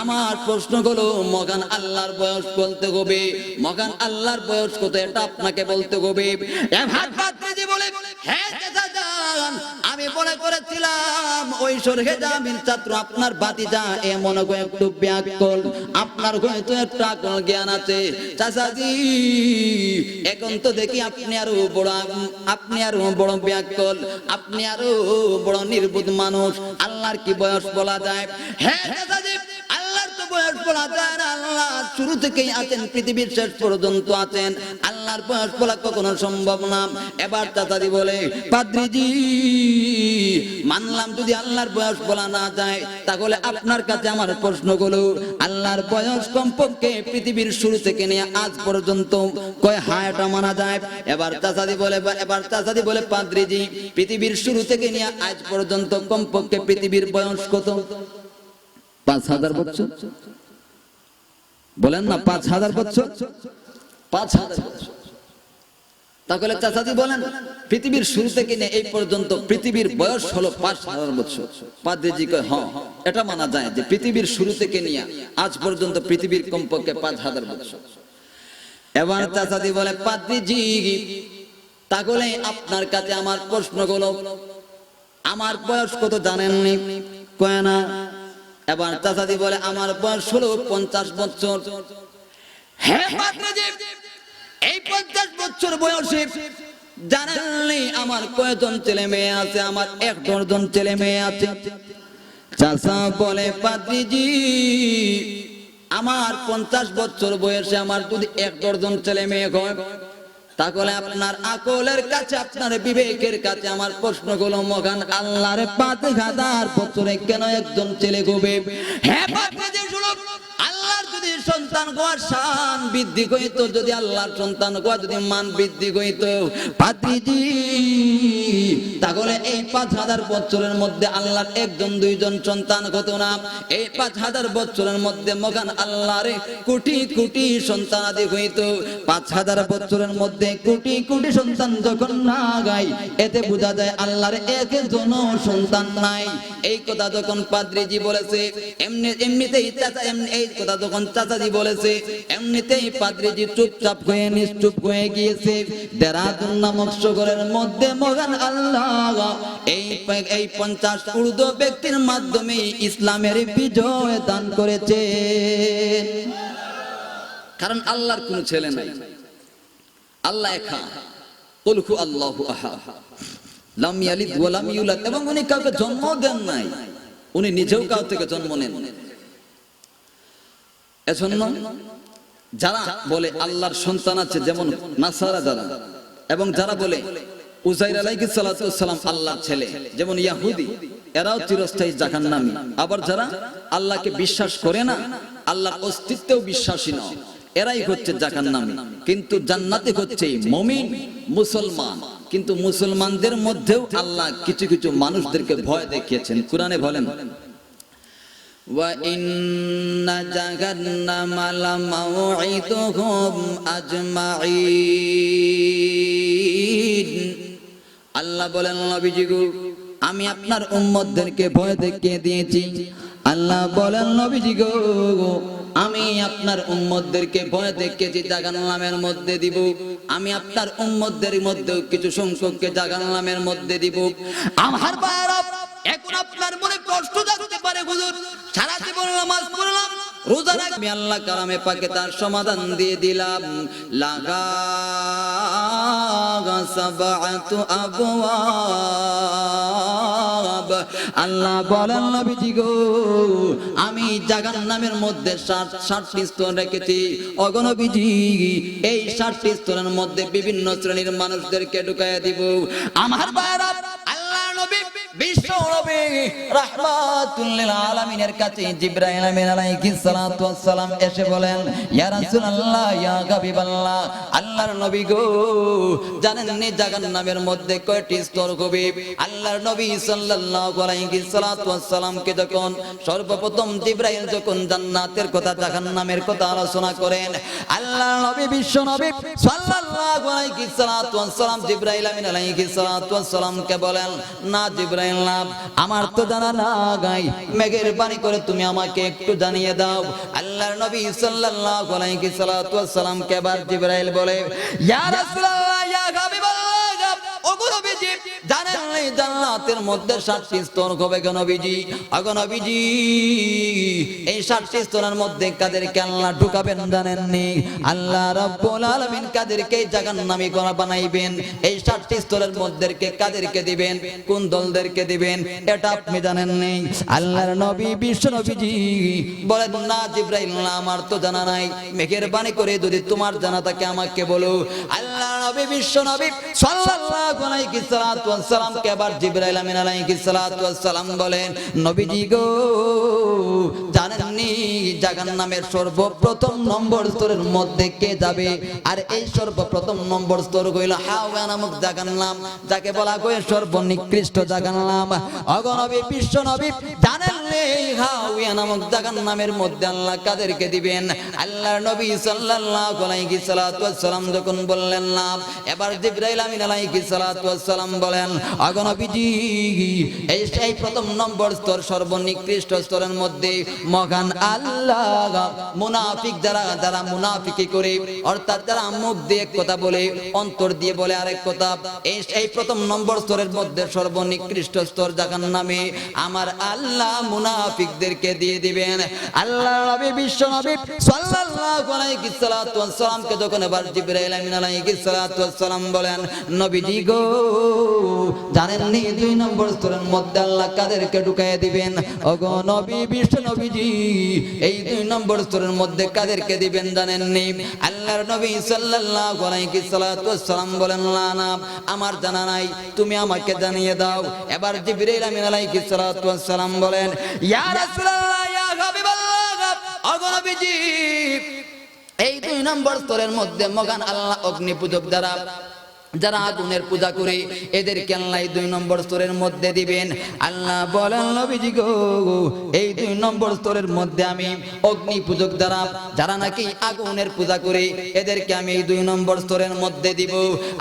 Speaker 1: আমার প্রশ্ন হলো মহান আল্লাহর বয়স বলতে হবে, মহান আল্লাহর বয়স কত এটা আপনাকে বলতে হবে। এবার পাদ্রীজি বলে হ্যাঁ চাচা যান, আমি মনে করেছিলাম ওই শরীহে জামিল ছাত্র আপনার বাতিজা এমন একটু ব্যাকল, আপনার হয়তো একটু আকল জ্ঞান আছে। চাচাজি এখন তো দেখি আপনি আরো বড় ব্যাকল, আপনি আরো বড় নির্বুধ মানুষ। আল্লাহর কি বয়স বলা যায়? হ্যাঁ চাচাজি আল্লাহর তো বয়স বলা যায় না, আল্লাহ শুরু থেকেই আছেন, পৃথিবীর শেষ পর্যন্ত আছেন, আল্লাহর বয়স বলা কখনো সম্ভব না। এবার চাচাজি বলে পাদ্রীজি মানলাম যদি আল্লাহর বয়স বলা না যায়, তাহলে আপনার কাছে আমার প্রশ্নগুলো আল্লাহর বয়স কমপক্ষে পৃথিবীর শুরু থেকে নিয়ে আজ পর্যন্ত কয় হায়াটা মানা যায়? এবার চাচাজি বলে পাদ্রীজি পৃথিবীর শুরু থেকে নিয়ে আজ পর্যন্ত কমপক্ষে পৃথিবীর বয়স কত? 5000 বছর। বলেন না 5000 বছর, 5000 বছর। তাহলে চাচাজি বলেন পৃথিবীর শুরু থেকে নিয়ে এই পর্যন্ত পৃথিবীর বয়স হলো 5000 বছর। পাদ্রীজি কয় হ্যাঁ এটা মানা যায় যে পৃথিবীর শুরু থেকে নিয়ে আজ পর্যন্ত পৃথিবীর কমপক্ষে 5000 বছর। এবার চাচাজি বলে পাদ্রীজি তাহলে আপনার কাছে আমার প্রশ্নগুলো আমার বয়স কত জানেননি? কয় না। এবার চাচাজি বলে আমার বয়স হলো 50 বছর। হ্যাঁ পাদ্রীজি এই 50 বছর বয়সে জানেননি আমার কয়জন ছেলে মেয়ে আছে? আমার 1 ডজন ছেলে মেয়ে আছে। চাচা বলে পাদ্রীজি আমার 50 বছর বয়সে আমার যদি 1 ডজন ছেলে মেয়ে হয়, তাহলে আপনার আকলের কাছে আপনার বিবেকের কাছে আমার প্রশ্নগুলো মহান আল্লাহর 5000 বছরে কেন একজন ছেলে হবে? হ্যাঁ পাদ্রীজি শুনো, আল্লাহর যদি সন্তান হওয়ার শান বৃদ্ধি হইতো, যদি আল্লাহর সন্তান হওয়া যদি মান বৃদ্ধি হইতো পাদ্রীজি, তাহলে এই 5000 বছরের মধ্যে আল্লাহর 1জন 2জন সন্তান হতো না। এই 5000 বছরের মধ্যে মহান আল্লাহর কোটি কোটি সন্তান আদি হইতো। 5000 বছরের মধ্যে কোটি কোটি সন্তান যখন না গায়, এতে বোঝা যায় আল্লাহর একজন সন্তান নাই। এই কথা যখন পাদ্রীজি বলেছে এমনিতেই চাচা এই কথা যখন চাচাজি বলেছে এমনিতেই পাদ্রীজি চুপচাপ হয়ে নিশ্চুপ হয়ে গিয়েছে। দেরাদুন নামক শহরের মধ্যে মহান আল্লাহ এই 50 ঊর্ধ্ব ব্যক্তির মাধ্যমে ইসলামের বিজয় দান করেছে। কারণ আল্লাহর কোনো ছেলে নাই, আল্লাহ একা, কুল হু আল্লাহু আহাদ, লাম ইয়ালিদ ওয়া লাম ইউলাদ, এবং উনি কাউকে জন্ম দেন নাই, উনি নিজেও কাউ থেকে জন্ম নেন। এজন্য যারা বলে আল্লাহর সন্তান আছে, যেমন নাসারা যারা, এবং যারা বলে উজাইর আলাইহিস সালাতু ওয়াস সালাম আল্লাহর ছেলে, যেমন ইহুদি, এরাও চিরস্থায়ী জাহান্নামী। আবার যারা আল্লাহকে বিশ্বাস করে না, আল্লাহর অস্তিত্বেও বিশ্বাসী নয়, এরাই হচ্ছে জাহান্নামী। কিন্তু জান্নাতে হচ্ছে মুমিন মুসলমান। কিন্তু মুসলমানদের মধ্যেও আল্লাহ কিছু কিছু মানুষদেরকে ভয় দেখিয়েছেন। কোরআনে বলেন ওয়া ইন্না জাহান্নামা লামাউইদুহুম আজমাইন। আল্লাহ বলেন নবীজি গো আমি আপনার উম্মতদেরকে ভয় দেখিয়ে দিয়েছি। আল্লাহ বলেন নবীজি গো আমি আপনার উম্মতদেরকে ভয় দেখিয়েছি জাহান্নামের মধ্যে দিব, আমি আপনার উম্মতদের মধ্যেও কিছু সংখ্যককে জাহান্নামের মধ্যে দিব। আমার ভাইরা, এখন আপনার মনে প্রশ্ন জাগতে পারে, হুজুর সারা জীবন নামাজ পড়লাম, রোজা রাখলাম, আমি আল্লাহ কালামে পাকে তার সমাধান দিয়ে দিলাম। লাগা সাবআতু আবওয়াব, আল্লাহ বলেন নবীজি গো, আমি জাহান্নামের মধ্যে 60টি স্তর রেখেছি। ওগো নবীজি, এই 60টি স্তরের মধ্যে বিভিন্ন শ্রেণীর মানুষদেরকে ঢুকাইয়া দিব। আমার ভাইরা, আল্লাহ নবী বিশ্ব নবী রাহমাতুল লিল আলামিনের কাছে জিবরাইল আমিন আলাইহিস সালাতু ওয়াস সালাম এসে বলেন, ইয়া রাসূলুল্লাহ, ইয়া হাবিবাল্লাহ, আল্লাহর নবী গো, জানেন নি জাহান্নামের মধ্যে কয়টি স্তর হবে? আল্লাহর নবী সাল্লাল্লাহু আলাইহি সালাতু ওয়াস সালামকে যখন সর্বপ্রথম জিবরাইল যখন জান্নাতের কথা জাহান্নামের কথা আলোচনা করেন, আল্লাহর নবী বিশ্ব নবী সাল্লাল্লাহু আলাইহি সালাতু ওয়াস সালাম জিবরাইল আমিন আলাইহিস সালাতু ওয়াস সালামকে বলেন, না জিবরাইল, আমার তো জানা নাই, মেঘের বাণী করে তুমি আমাকে একটু জানিয়ে দাও। আল্লাহর নবী সাল্লাল্লাহু আলাইহি সাল্লাতু ওয়াস সালামকে এবার জিবরাইল বলে, ইয়া রাসূলুল্লাহ, ইয়া হাবিবাল্লাহ, ওগো নবীজি, জানেন এই জান্নাতের মধ্যে 60টি স্তর হবে গো নবীজি। ওগো নবীজি, এই 60টি স্তরের মধ্যে কাদেরকে আল্লাহ ঢুকাবেন জানেন নি? আল্লাহ রাব্বুল আলামিন কাদেরকে জাহান্নামী করা বানাইবেন, এই 60টি স্তরের মধ্যে কাদেরকে দিবেন, কোন দলদেরকে দিবেন, এটা আপনি জানেন নি? আল্লাহর নবী বিশ্ব নবীজি বলেন, না জিবরাইল, না আমার তো জানা নাই, মেঘের বাণী করে যদি তোমার জানা থাকে আমাকে বলো। আল্লাহর নবী বিশ্ব নবী সাল্লাল্লাহু আলাইহি সাল্লাতু ওয়াস সালামকে আবার জিবরাইল আমিন আলাইহিস সালাতু ওয়াস সালাম বলেন, নবীজি গো, জানেন নি জাহান্নামের সর্বপ্রথম নম্বর স্তরের মধ্যে কে যাবে? আর এই সর্বপ্রথম নম্বর স্তর হইল হাওয়া নামক জাহান্নাম, যাকে বলা হয় সর্বনিকৃষ্ট জাহান্নাম। ওগো নবী বিশ্ব নবী, জানেন নি হাওয়া নামক জাহান্নামের মধ্যে আল্লাহ কাদেরকে দিবেন? আল্লাহর নবী সাল্লাল্লাহু আলাইহি সাল্লাতু ওয়াস সালাম যখন বললেন না, এবার জিবরাইল আমিন আলাইহিস সালাতু ওয়াস সালাম বলেন, ওগো নবীজি, এই প্রথম নম্বর স্তর সর্বনিকৃষ্ট স্তরের মধ্যে মহান আল্লাহ মুনাফিক যারা মুনাফিকি করে, অর্থাৎ যারা মুখ দিয়ে এক কথা বলে অন্তর দিয়ে বলে আরেক কথা, এই প্রথম নম্বর স্তরের মধ্যে সর্বনিকৃষ্ট স্তর জাহান্নামে আমার আল্লাহ মুনাফিকদেরকে দিয়ে দিবেন। আল্লাহ নবী বিশ্ব নবী সাল্লাল্লাহু আলাইহি সাল্লাতু ওয়াস সালামকে যখন এবার জিবরাইল আমিন আলাইহিস সালাতু ওয়াস সালাম বলেন, নবীজি গো, জানেন নি 2 নম্বর স্তরের মধ্যে আল্লাহ কাদেরকে ঢুকাইয়া দিবেন? ওগো নবী বিশ্ব নবীজি, এই 2 নম্বর স্তরের মধ্যে কাদেরকে দিবেন জানেন নি? আল্লাহর নবী সাল্লাল্লাহু আলাইহি সাল্লাতু ওয়াস সালাম বলেন, না আমার জানা নাই, তুমি আমাকে জানিয়ে দাও। এবার জিবরাইল আমিন আলাইহিস সালাতু ওয়াস সালাম বলেন, ইয়া রাসূলুল্লাহ, ইয়া হাবিবাল্লাহ, ওগো নবীজি, এই 2 নম্বর স্তরের মধ্যে মহান আল্লাহ অগ্নি পূজক যারা আগুনের পূজা করে এদেরকে আল্লাহ 2 নম্বর স্তরের মধ্যে দিবেন। আল্লাহ বলেন, নবীজি গো, এই 2 নম্বর স্তরের মধ্যে আমি অগ্নি পূজক যারা নাকি আগুনের পূজা করে এদেরকে আমি এই 2 নম্বর স্তরের মধ্যে দিব।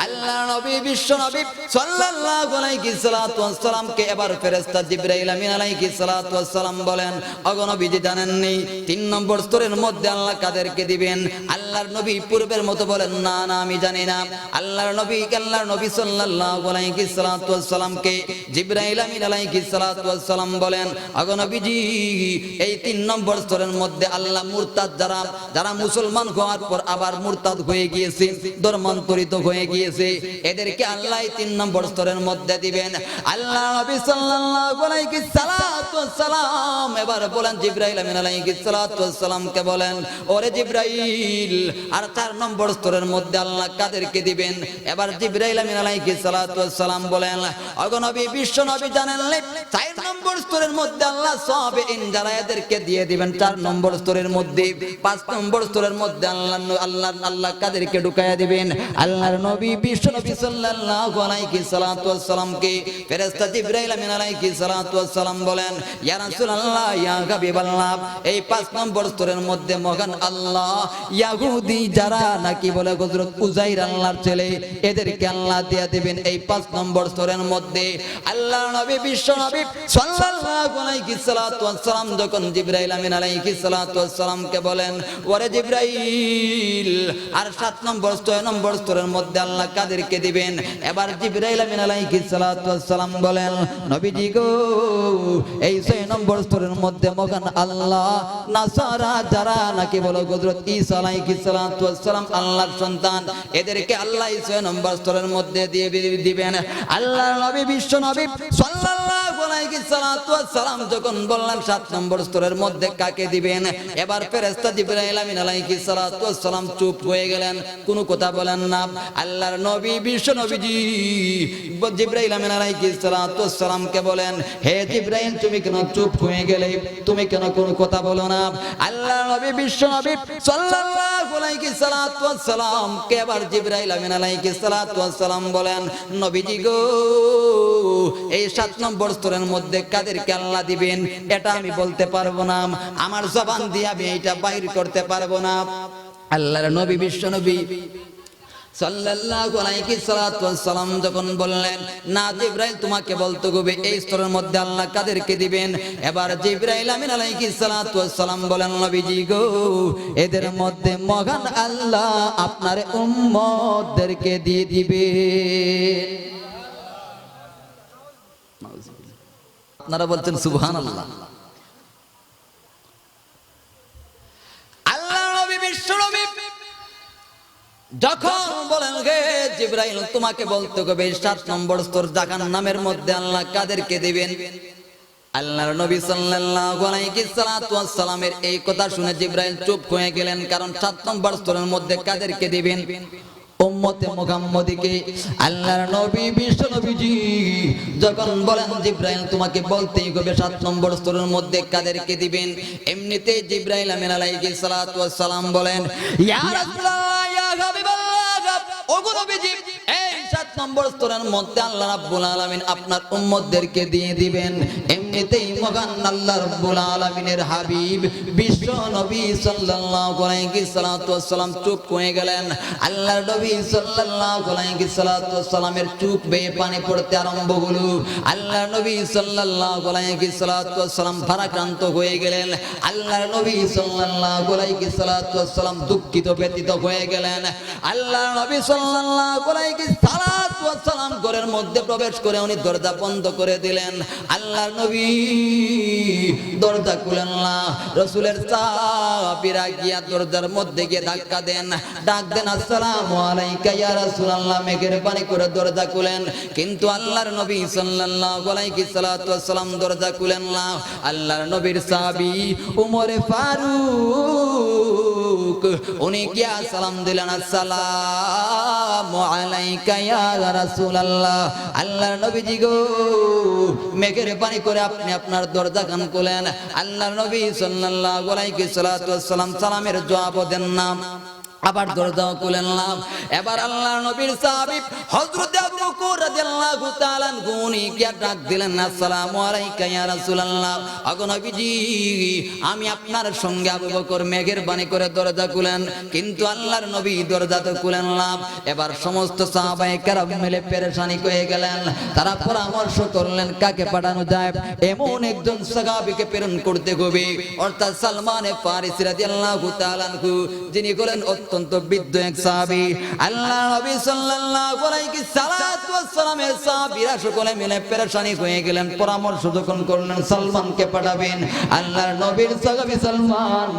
Speaker 1: আল্লাহ নবী বিশ্ব নবী সাল্লাল্লাহু আলাইহি সাল্লাতু ওয়াস সালামকে এবার ফেরেশতা জিবরাইল আমিন আলাইহি সাল্লাতু ওয়াস সালাম বলেন, ওগো নবীজি, জানেন নি 3 নম্বর স্তরের মধ্যে আল্লাহ কাদেরকে দিবেন? আল্লাহর নবী পূর্বের মতো বলেন, না আমি জানি না। আল্লাহর নবী সাল্লাল্লাহু আলাইহি সাল্লাতু ওয়াস সালামকে জিবরাইল আমিন আলাইহিস সালাতু ওয়াস সালাম বলেন, ওগো নবীজি, এই 3 নম্বর স্তরের মধ্যে আল্লাহ মুরতাদ যারা মুসলমান হওয়ার পর আবার মুরতাদ হয়ে গিয়েছে, ধর্মান্তরিত হয়ে গিয়েছে, এদেরকে আল্লাহ 3 নম্বর স্তরের মধ্যে দিবেন। আল্লাহ নবী সাল্লাল্লাহু আলাইহি সাল্লাতু ওয়াস সালাম এবার বলেন জিবরাইল আমিন আলাইহিস সালাতু ওয়াস সালামকে বলেন, ওরে জিবরাইল, আর 4 নম্বর স্তরের মধ্যে আল্লাহ কাদেরকে দিবেন? এবার জিবরাইল আমিন আলাইহিস সালাতু ওয়াস সালাম বলেন, ওগো নবী বিশ্ব নবী, জানেন নি 4 নম্বর স্তরের মধ্যে আল্লাহ সাহাবেইন যারা এদেরকে দিয়ে দিবেন 4 নম্বর স্তরের মধ্যে। 5 নম্বর স্তরের মধ্যে আল্লাহ কাদেরকে ঢুকায়া দিবেন? আল্লাহর নবী বিশ্ব নবী সাল্লাল্লাহু আলাইহি সাল্লাতু ওয়াস সালামকে ফেরেশতা জিবরাইল আমিন আলাইহিস সালাতু ওয়াস সালাম বলেন, ইয়া রাসূলুল্লাহ, ইয়া হাবিবাল্লাহ, এই 5 নম্বর স্তরের মধ্যে মহান আল্লাহ ইহুদি যারা নাকি বলে হযরত উজাইর আল্লাহর ছেলে, এদেরকে আল্লাহ দিয়ে দিবেন এই 5 নম্বর স্তরের মধ্যে। আল্লাহ নবী বিশ্ব নবী সাল্লাল্লাহু আলাইহি সাল্লাতু ওয়াসসালাম যখন জিবরাইল আমিন আলাইহিস সালাতু ওয়াসসালামকে বলেন, ওরে জিবরাইল, আর 7 নম্বর 6 নম্বর স্তরের মধ্যে আল্লাহ কাদেরকে দিবেন? এবার জিবরাইল আমিন আলাইহিস সালাতু ওয়াসসালাম বলেন, নবীজি গো, এই 6 নম্বর স্তরের মধ্যে মহান আল্লাহ নাসারা যারা নাকি বলো হযরত ঈসা আলাইহিস সালাতু ওয়াসসালাম আল্লাহর সন্তান, এদেরকে আল্লাহ 6 নম্বর স্তরের মধ্যে দিয়ে দিবেন। আল্লাহ নবী বিশ্ব নবী সাল্লাল্লাহু আলাইহি সাল্লাতু ওয়াসসালাম যখন বললেন 7 নম্বর স্তরের মধ্যে কাকে দিবেন, এবার ফেরেশতা জিবরাইল আমিন আলাইহিস সালাতু ওয়াসসালাম চুপ হয়ে গেলেন, কোনো কথা বলেন না। আল্লাহর নবী বিশ্ব নবীজি জিবরাইল আমিন আলাইহিস সালাতু ওয়াসসালামকে বলেন, হে জিবরাইল, তুমি কেন চুপ হয়ে গেলে? তুমি কেন কোনো কথা বলো না? আল্লাহর নবী বিশ্ব নবী সাল্লাল্লাহু আলাইহি সাল্লাতু ওয়াসসালাম কে এবার জিবরাইল আমিন আলাইহিস সালাতু ওয়াসসালাম বলেন, নবীজি গো, এই 7 নম্বর স্তরের মধ্যে কাদেরকে আল্লাহ দিবেন এটা আমি বলতে পারবো না, আমার জবান দিয়ে আমি এটা বাইর করতে পারবো না। আল্লাহর নবী বিশ্ব নবী সাল্লাল্লাহু আলাইহি সাল্লাতু ওয়াসসালাম যখন বললেন, না জিবরাইল, তোমাকে বলতে হবে এই স্তরের মধ্যে আল্লাহ কাদেরকে দিবেন। এবার জিবরাইল আমিন আলাইহিস সালাতু ওয়াসসালাম বলেন, নবীজি গো, এদের মধ্যে মহান আল্লাহ আপনার উম্মতদেরকে দিয়ে দিবেন। আপনারা বলছেন সুবহানাল্লাহ। আল্লাহ নবী বিশ্ব নবী যখন বলেন, হে জিবরাইল, তোমাকে বলতে হবে 7 নম্বর স্তর জাহান্নামের মধ্যে আল্লাহ কাদেরকে দিবেন। আল্লাহর নবী সাল্লাল্লাহু আলাইহি সাল্লাতু ওয়াসসালামের এই কথা শুনে জিবরাইল চুপ হয়ে গেলেন, কারণ 7 নম্বর স্তরের মধ্যে কাদেরকে দিবেন? উম্মতে মুহাম্মদীকে। আল্লাহর নবী বিশ্ব নবীজি যখন বলেন, জিবরাইল, তোমাকে বলতেই হবে 7 নম্বর স্তরের মধ্যে কাদেরকে দিবেন। এমনিতেই জিবরাইল আমিন আলাইহিস সালাতু ওয়াসসালাম বলেন, ইয়া রাসূলুল্লাহ, ইয়া হাবিবাল্লাহ, ওগো নবীজি, এই 7 নম্বর স্তরের মধ্যে আল্লাহ রাব্বুল আলামিন আপনার উম্মতদেরকে দিয়ে দিবেন। এমনিতেই মহান আল্লাহ রাব্বুল আলামিনের হাবিব বিশ্ব নবী সাল্লাল্লাহু আলাইহি সাল্লাতু ওয়াসসালাম চুপ হয়ে গেলেন। আল্লাহর নবী সাল্লাল্লাহু আলাইহি সাল্লাতু ওয়াসসালামের চোখ বেয়ে পানি পড়তে আরম্ভ হলো। আল্লাহর নবী সাল্লাল্লাহু আলাইহি সাল্লাতু ওয়াসসালাম ভারাক্রান্ত হয়ে গেলেন। আল্লাহর নবী সাল্লাল্লাহু আলাইহি সাল্লাতু ওয়াসসালাম দুঃখিত ব্যথিত হয়ে গেলেন। আল্লাহর নবী সাল্লাল্লাহু আলাইহি সাল্লাতু ওয়াসসালাম ঘরের মধ্যে প্রবেশ করে উনি দরজা বন্ধ করে দিলেন। আল্লাহর নবী দরজা খুলেন না, রাসূলের সাহাবীরা গিয়া দরজার মধ্যে গিয়ে ধাক্কা দেন, ডাক দেন, আসসালামু আলাইকা ইয়া রাসূলুল্লাহ, মেঘের পানি করে দরজা খুলেন। কিন্তু আল্লাহর নবী সাল্লাল্লাহু আলাইহি সাল্লাতু ওয়াসসালাম দরজা খুলেন না। আল্লাহর নবীর সাহাবী উমরে ফারুক উনি গিয়া সালাম দিলেন, আসসালামু আলাইকা ইয়া রাসূলুল্লাহ, আল্লাহর নবীজি গো, মেঘের পানি করে আপনি আপনার দরজা খান খুলেন। আল্লাহর নবী সাল্লাল্লাহু আলাইহি সাল্লাতু ওয়াসসালাম সালামের জবাব দেন না, আবার দরজা খুলেন না। এবার আল্লাহর নবীর সাহাবী হযরত আবু বকর রাদিয়াল্লাহু তাআলা উনি কি ডাক দিলেন, আসসালামু আলাইকা ইয়া রাসূলুল্লাহ, ওগো নবীজি, আমি আপনার সঙ্গে আবু বকর মেঘের বাণী করে দরজা খুলেন, কিন্তু আল্লাহর নবী দরজা তো খুলেন না। এবার সমস্ত সাহাবায়ে কেরাম মিলে পেরেশানি হয়ে গেলেন। তারা পরামর্শ করলেন কাকে পাঠানো যায়। এমন একজন সাহাবীকে প্রেরণ করতে হবে, অর্থাৎ সালমান ফারিসি রাদিয়াল্লাহু তাআলা, যিনি হলেন অত্যন্ত বৃদ্ধ এক সাহাবী। আল্লাহ নবী সাল্লাল্লাহু আলাইহি সাল্লাতু ওয়াসসালামের সাহাবীরা সকলে মিলে পেরেশানি হয়ে গেলেন। পরামর্শ যখন করলেন সালমানকে পাঠাবেন, আল্লাহর নবীর সাহাবী সালমান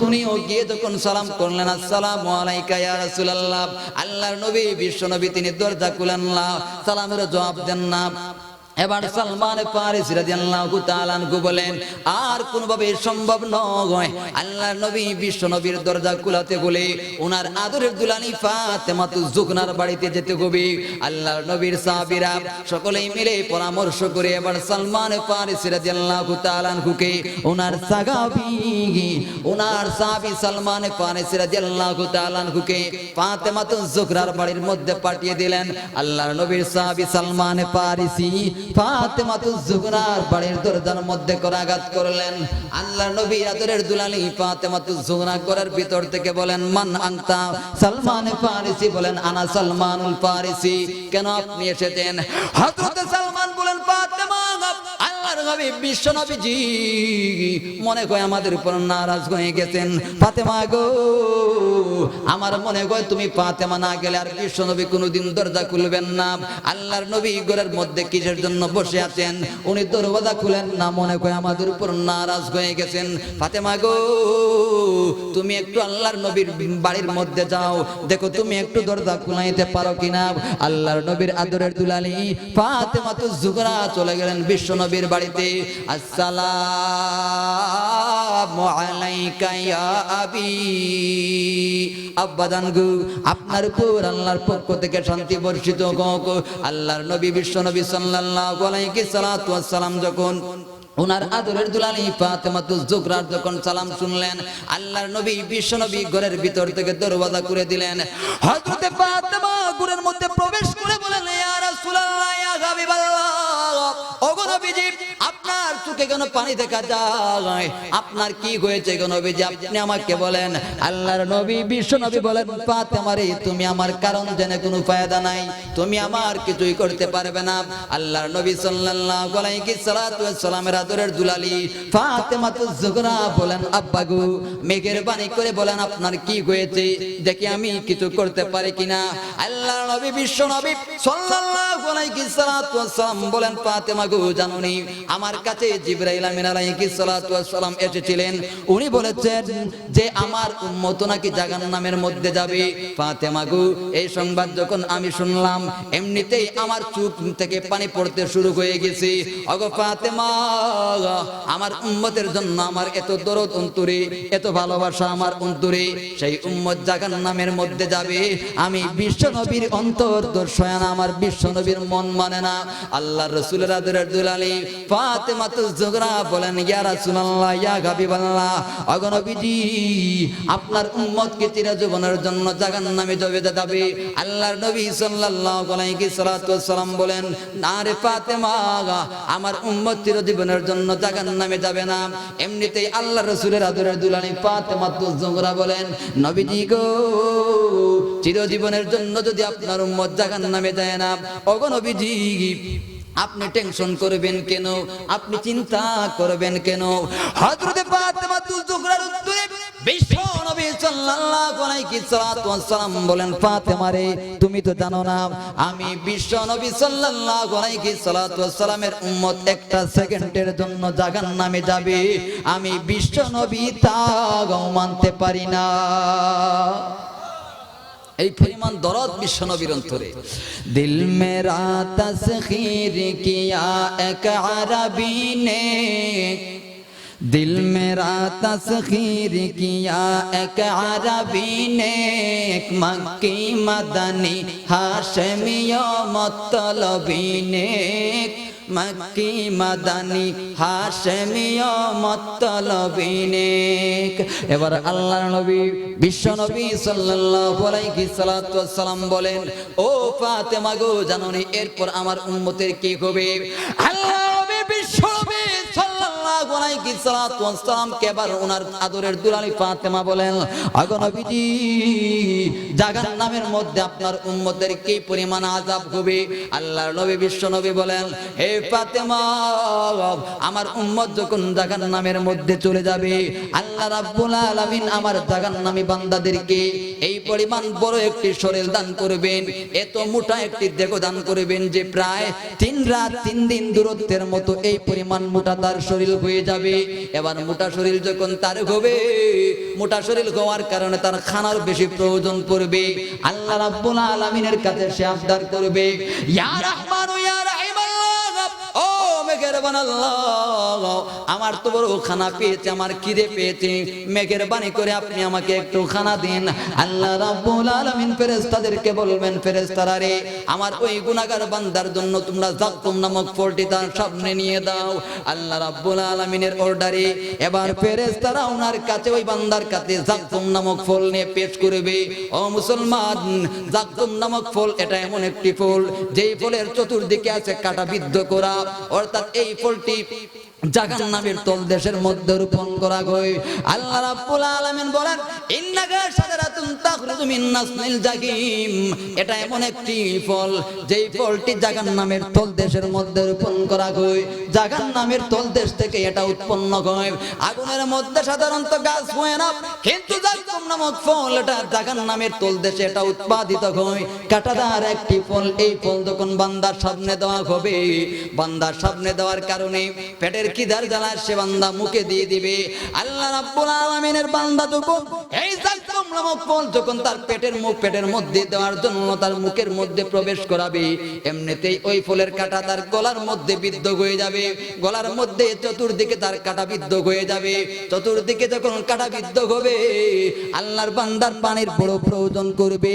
Speaker 1: তিনিও গিয়ে যখন সালাম করলেন, আসসালামু আলাইকা ইয়া রাসূলুল্লাহ, আল্লাহর নবী বিশ্ব নবী তিনি দরজা খুলেন না, সালামের জবাব দেন না। এবার সালমান ফারিসি রাদিয়াল্লাহু তাআলা আনহু বলেন, আর কোনোভাবে সম্ভব নয়। আল্লাহর নবী বিশ্ব নবীর দরজা খুলাতে বলে ওনার আদরের দুলানি ফাতেমাতুজ জোহরার বাড়িতে যেতে হবে। আল্লাহর নবীর সাহাবীরা সকলেই মিলে পরামর্শ করে এবার সালমান ফারিসি রাদিয়াল্লাহু তাআলা আনহুকে ওনার সাহাবী সালমান ফারিসি রাদিয়াল্লাহু তাআলা আনহুকে ফাতেমাতুজ জোহরার বাড়ির মধ্যে পাঠিয়ে দিলেন। আল্লাহর নবীর সাহাবী সালমান ফারিসি ফাতেমাতুজ জোহরার বাড়ির দরজার মধ্যে করাঘাত করলেন। আল্লাহর নবী আদরের দুলালি ফাতেমাতুজ জোহরা ঘরের ভিতর থেকে বলেন, মান আনতা? সালমান ফারিসি বলেন, আনা সালমানুল ফারিসি। কেন আপনি এসেছেন? হযরত সালমান বলেন, ফাতেমা, আল্লাহর নবী বিশ্ব নবীজি মনে হয় আমাদের উপর নারাজ হয়ে গেছেন। ফাতেমা গো, আমার মনে হয় তুমি ফাতেমা না গেলে আর বিশ্ব নবী কোনোদিন দরজা খুলবেন না। আল্লাহর নবী ঘরের মধ্যে কিসের জন্য বসে আছেন, উনি দরজা খুলেন না, মনে হয় আমাদের উপর নারাজ হয়ে গেছেন। ফাতেমা গো, তুমি একটু আল্লাহর নবীর বাড়ির মধ্যে যাও, দেখো তুমি একটু দরজা খুলাইতে পারো কিনা। আল্লাহর নবীর আদরের দুলালি ফাতেমাতুজ জোহরা চলে গেলেন বিশ্ব নবীর বাড়িতে। আসসালামু আলাইকা ইয়া আবি, আব্বাজান গো, আপনার উপর আল্লাহর পক্ষ থেকে শান্তি বর্ষিত হোক। আল্লাহর নবী বিশ্ব নবী সাল্লাল্লাহু আলাইহি সাল্লাতু ওয়াস সালাম যখন ওনার আদরের দুলালি ফাতেমাতুজ জোহরার যখন সালাম শুনলেন, আল্লাহর নবী বিশ্ব নবী ঘরের ভিতর থেকে দরওয়াজা করে দিলেন। হযরত ফাতেমা ঘরের মধ্যে প্রবেশ করে বলেন, ইয়া রাসূলুল্লাহ, ইয়া হাবিবাল্লাহ, ওগো নবীজি, আপনার চোখে কেন পানি দেখা যায়? আপনার কি হয়েছে গো নবীজি, আপনি আমাকে বলেন। আল্লাহর নবী বিশ্ব নবী বলেন, ফাতেমা রে, তুমি আমার কারণ জেনে কোনো ফায়দা নাই, তুমি আমার কিছুই করতে পারবে না। আল্লাহর নবী সাল্লাল্লাহু আলাইহি সাল্লামের আদরের দুলালি ফাতেমাতুজ জোহরা বলেন, আব্বা গো, মেহেরবানি করে বলেন আপনার কি হয়েছে, দেখি আমি কিছু করতে পারি কিনা। আল্লাহর নবী বিশ্ব নবী সাল্লাল্লাহু আলাইহি সাল্লাম বলেন, ফাতেমা গো, জানোনি আমার কাছে জিবরাইল আমিন আলাইহিস সালাতু ওয়াস সালাম এসেছিলেন, উনি বলেছেন যে আমার উম্মত নাকি জাহান্নামের মধ্যে যাবে। ফাতেমা গো, এই সংবাদ যখন আমি শুনলাম, এমনিতেই আমার চোখ থেকে পানি পড়তে শুরু হয়ে গেছে। ওগো ফাতেমা, আমার উম্মতের জন্য আমার এত দরদ অন্তরে, এত ভালোবাসা আমার অন্তরে, সেই উম্মত জাহান্নামের মধ্যে যাবে, আমি বিশ্ব নবীর অন্তর দর্শয়ান, আমার বিশ্ব নবীর মন মানে না। আল্লাহর রাসূলের আদরের দুলালি ফাতেমাতুজ জোহরা বলেন, ইয়া রাসূলুল্লাহ, ইয়া হাবিবাল্লাহ, ওগো নবীজি, আপনার উম্মতকে চিরজীবনের জন্য জাহান্নামে যাবে। আল্লাহর নবী সাল্লাল্লাহু আলাইহি সাল্লাম বলেন, না রে ফাতেমা, আমার উম্মত চিরজীবনের জন্য জাহান্নামে যাবে না। এমনিতেই আল্লাহর রাসূলের আদরের দুলালি ফাতেমাতুজ জোহরা বলেন, নবীজি গো, চিরজীবনের জন্য যদি আপনার উম্মত জাহান্নামে যায় না, ওগো নবীজি, আপনি টেনশন করবেন কেন, আপনি চিন্তা করবেন কেন? হযরত ফাতেমাতুজ জোহরার উত্তরে বিশ্ব নবী সাল্লাল্লাহু আলাইহি সাল্লাম বলেন, ফাতেমা রে, তুমি তো জানো না আমি বিশ্ব নবী সাল্লাল্লাহু আলাইহি সাল্লামের উম্মত একটা সেকেন্ডের জন্য জাহান্নামে যাবে, আমি বিশ্ব নবী তাও মানতে পারি না। এই পরিমাণ দরদ বিশ্ব নবীর অন্তরে। দিল মেরা তসখীর কিয়া এক আরবী নে, দিল মেরা তসখীর কিয়া এক আরবী নে, মক্কি মদনী হাশমি মতলবী নে, মক্কি মদনী হাশমি মতলবী নে। এবার আল্লাহর নবী বিশ্ব নবী সাল্লাল্লাহু আলাইহি সাল্লাম বলেন, ও ফাতেমা গো, জানোনি এরপর আমার উম্মতের কি হবে? আল্লাহর নবী বিশ্ব নবী সাল্লাল্লাহু আলাইহি সাল্লাম কে এবার ওনার আদরের দুলালি ফাতেমা বলেন, আগো নবীজি, জাহান্নামের মধ্যে আপনার উম্মতের কি পরিমাণ আযাব হবে? আল্লাহর নবী বিশ্ব নবী বলেন, হে ফাতেমা, আমার উম্মত যখন জাহান্নামের মধ্যে চলে যাবে, আল্লাহ রাব্বুল আলামিন আমার জাহান্নামী বান্দাদেরকে এই পরিমাণ বড় একটি শরীর দান করবেন, এত মোটা একটি দেহ দান করবেন যে প্রায় 3 রাত 3 দিন দূরত্বের মতো এই পরিমাণ মোটা তার শরীর হয়ে যাবে। এবার মোটা শরীর যখন তার হবে, মোটা শরীর হওয়ার কারণে তার খানার বেশি প্রয়োজন পড়বে। আল্লাহ রাব্বুল আলামিনের কাছে সে আবদার করবে, ইয়া রাহমান ইয়া রাহিম, ও মেঘের সুবহানাল্লাহ, আমার তো বড় খানা পেয়েছে, আমার খিদে পেয়েছে, মেহেরবানি করে আপনি আমাকে একটু খানা দিন। আল্লাহ রাব্বুল আলামিন ফেরেশতাদেরকে বলবেন, ফেরেশতারা রে, আমার ওই গুনাহগার বান্দার জন্য তোমরা যাকুম নামক ফলটি তার সামনে নিয়ে দাও। আল্লাহ রাব্বুল আলামিনের অর্ডারে এবার ফেরেশতারা ওনার কাছে, ওই বান্দার কাছে যাকুম নামক ফল নিয়ে পেশ করবে। ও মুসলমান, যাকুম নামক ফল এটা এমন একটি ফল যেই ফলের চতুর্দিকে আছে কাঁটা বিদ্ধ করা, অর্থাৎ এই ফলটি জাহান্নামের তলদেশের মধ্যে রোপণ করা হয়। আল্লাহ রাব্বুল আলামিন বলেন, ইন্নাকা শাজারাতুন তাখরুজু মিন নাসলিল জাহিম, এটা এমন একটি ফল যেই ফলটি জাহান্নামের তলদেশের মধ্যে রোপণ করা হয়। জাহান্নামের তলদেশ থেকে এটা উৎপন্ন হয়। আগুনের মধ্যে সাধারণত গাছ হয় না, কিন্তু যাকুম নামক ফল এটা জাহান্নামের তলদেশে এটা উৎপাদিত হয়। কাঁটাদার একটি ফল, এই ফল যখন বান্দার সামনে দেওয়া হবে, বান্দার সামনে দেওয়ার কারণে পেটের খিদার জ্বালা সে বান্দা মুখে দিয়ে দিবে। আল্লাহ রাব্বুল আলামিনের বান্দা যখন এই যাকুম নামক ফল যখন তার পেটের মধ্যে দেওয়ার জন্য তার মুখের মধ্যে প্রবেশ করাবে, এমনিতেই ওই ফলের কাঁটা তার গলার মধ্যে বিদ্ধ হয়ে যাবে। গলার মধ্যে চতুর্দিকে তার কাঁটা বিদ্ধ হয়ে যাবে। চতুর্দিকে যখন কাঁটা বিদ্ধ হবে, আল্লাহর বান্দার পানির বড় প্রয়োজন করবে।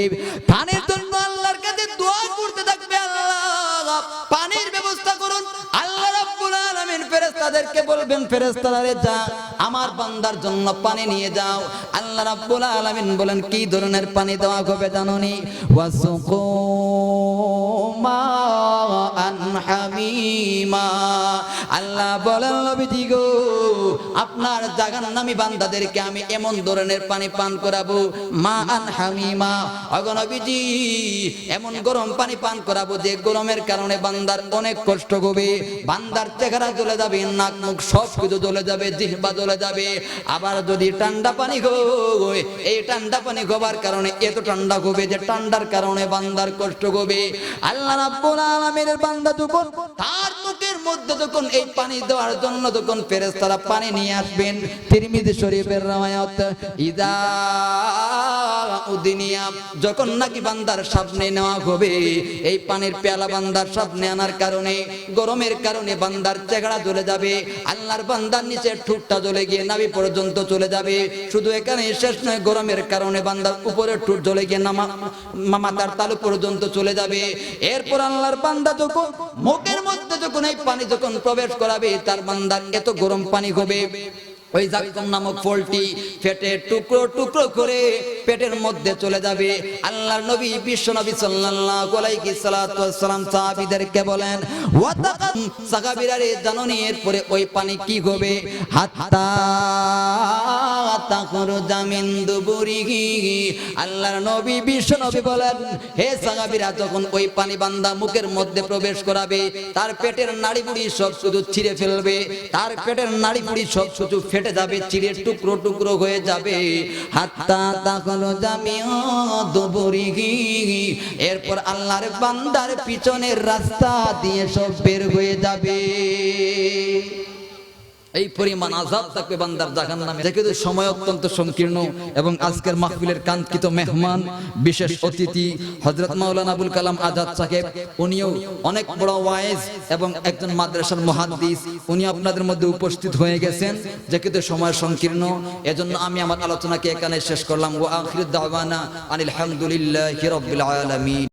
Speaker 1: পানির জন্য আল্লাহর কাছে দোয়া করতে থাকবে, আল্লাহ পানির ব্যবস্থা করুন। আল্লাহ রাব্বুল আলামিন ফেরেশতাদেরকে বলবেন, ফেরেশতারা রে, যা আমার বান্দার জন্য পানি নিয়ে যাও। আল্লাহ রাব্বুল আলামিন বলেন, কি ধরনের পানি দেওয়া হবে জানোনি? ওয়াসুকু মাআন হামিমা। আল্লাহ বলেন, নবীজি গো, আপনার জাহান্নামী বান্দাদেরকে আমি এমন ধরনের পানি পান করাবো, মাআন হামিমা, ওগো নবীজি, এমন গরম পানি পান করাবো যে গরমের কারণে বান্দার অনেক কষ্ট হবে। বান্দার চেহারা জ্বলে যাবে, নাক মুখ সব কিছু জ্বলে যাবে, জিহ্বা জ্বলে যাবে। আবার যদি ঠান্ডা পানি হয়, এই ঠান্ডা পানি হবার কারণে এত ঠান্ডা হবে যে ঠান্ডার কারণে বান্দার কষ্ট হবে। আল্লাহ রাব্বুল আলামিনের বান্দা যখন তার মুখের মধ্যে যখন এই পানি দেওয়ার জন্য যখন ফেরেশতারা পানি নিয়ে আসবেন, তিরমিজি শরীফের রওয়ায়াত, ইদা উদিনিয়া, যখন নাকি বান্দার সামনে নেওয়া হবে, এই পানির পেয়ালা বান্দার সামনে আনার কারণে গরমের কারণে বান্দার চেহারা জ্বলে যাবে। আল্লাহর বান্দার নিচের ঠোঁটটা জ্বলে গিয়ে নাভি পর্যন্ত চলে যাবে। শুধু এখানে শেষ নয়, গরমের কারণে বান্দার উপরের ঠোঁট জ্বলে গিয়ে মাথার তালু পর্যন্ত চলে যাবে। এরপর আল্লাহর বান্দা যখন মুখের মধ্যে যখন এই পানি যখন প্রবেশ করাবে, তার বান্দার এত গরম পানি হবে, ওই যাকুম নামক ফলটি ফেটে টুকরো টুকরো করে পেটের মধ্যে চলে যাবে। আল্লাহর নবী বিশ্ব নবী সাল্লাল্লাহু আলাইহি সাল্লাম সাহাবীদেরকে বলেন, ওয়াতাকাম, সাহাবীরা রে, জানোনি এরপরে ওই পানি কি হবে? হাত্তা তাখরুজা মিন দুবুরিহি। আল্লাহর নবী বিশ্ব নবী বলেন, হে সাহাবীরা, যখন ওই পানি বান্দা মুখের মধ্যে প্রবেশ করাবে, তার পেটের নাড়িভুড়ি সব শুধু ছিঁড়ে ফেলবে। তার পেটের নাড়িভুড়ি সব শুধু ফেটে যাবে, চিড়ে টুকরো টুকরো হয়ে যাবে। হাত্তা তাখরুজা মিন দুবুরিহি। এরপর আল্লাহর বান্দার পিছনের রাস্তা দিয়ে সব বের হয়ে যাবে। এই পরিমাণ আযাব থাকবে বান্দার জাহান্নামে। যেহেতু সময় অত্যন্ত সংকীর্ণ এবং আজকের মাহফিলের কাঙ্ক্ষিত মেহমান, বিশেষ অতিথি হযরত মাওলানা আবুল কালাম আজাদ সাহেব, উনিও অনেক বড় ওয়াইজ এবং একজন মাদ্রাসার মুহাদ্দিস, উনি আপনাদের মধ্যে উপস্থিত হয়ে গেছেন। যেহেতু সময় সংকীর্ণ, এজন্য আমি আমার আলোচনাকে এখানে শেষ করলাম। ওয়া আখিরু দাওয়ানা আনিল হামদুলিল্লাহি রাব্বিল আলামিন।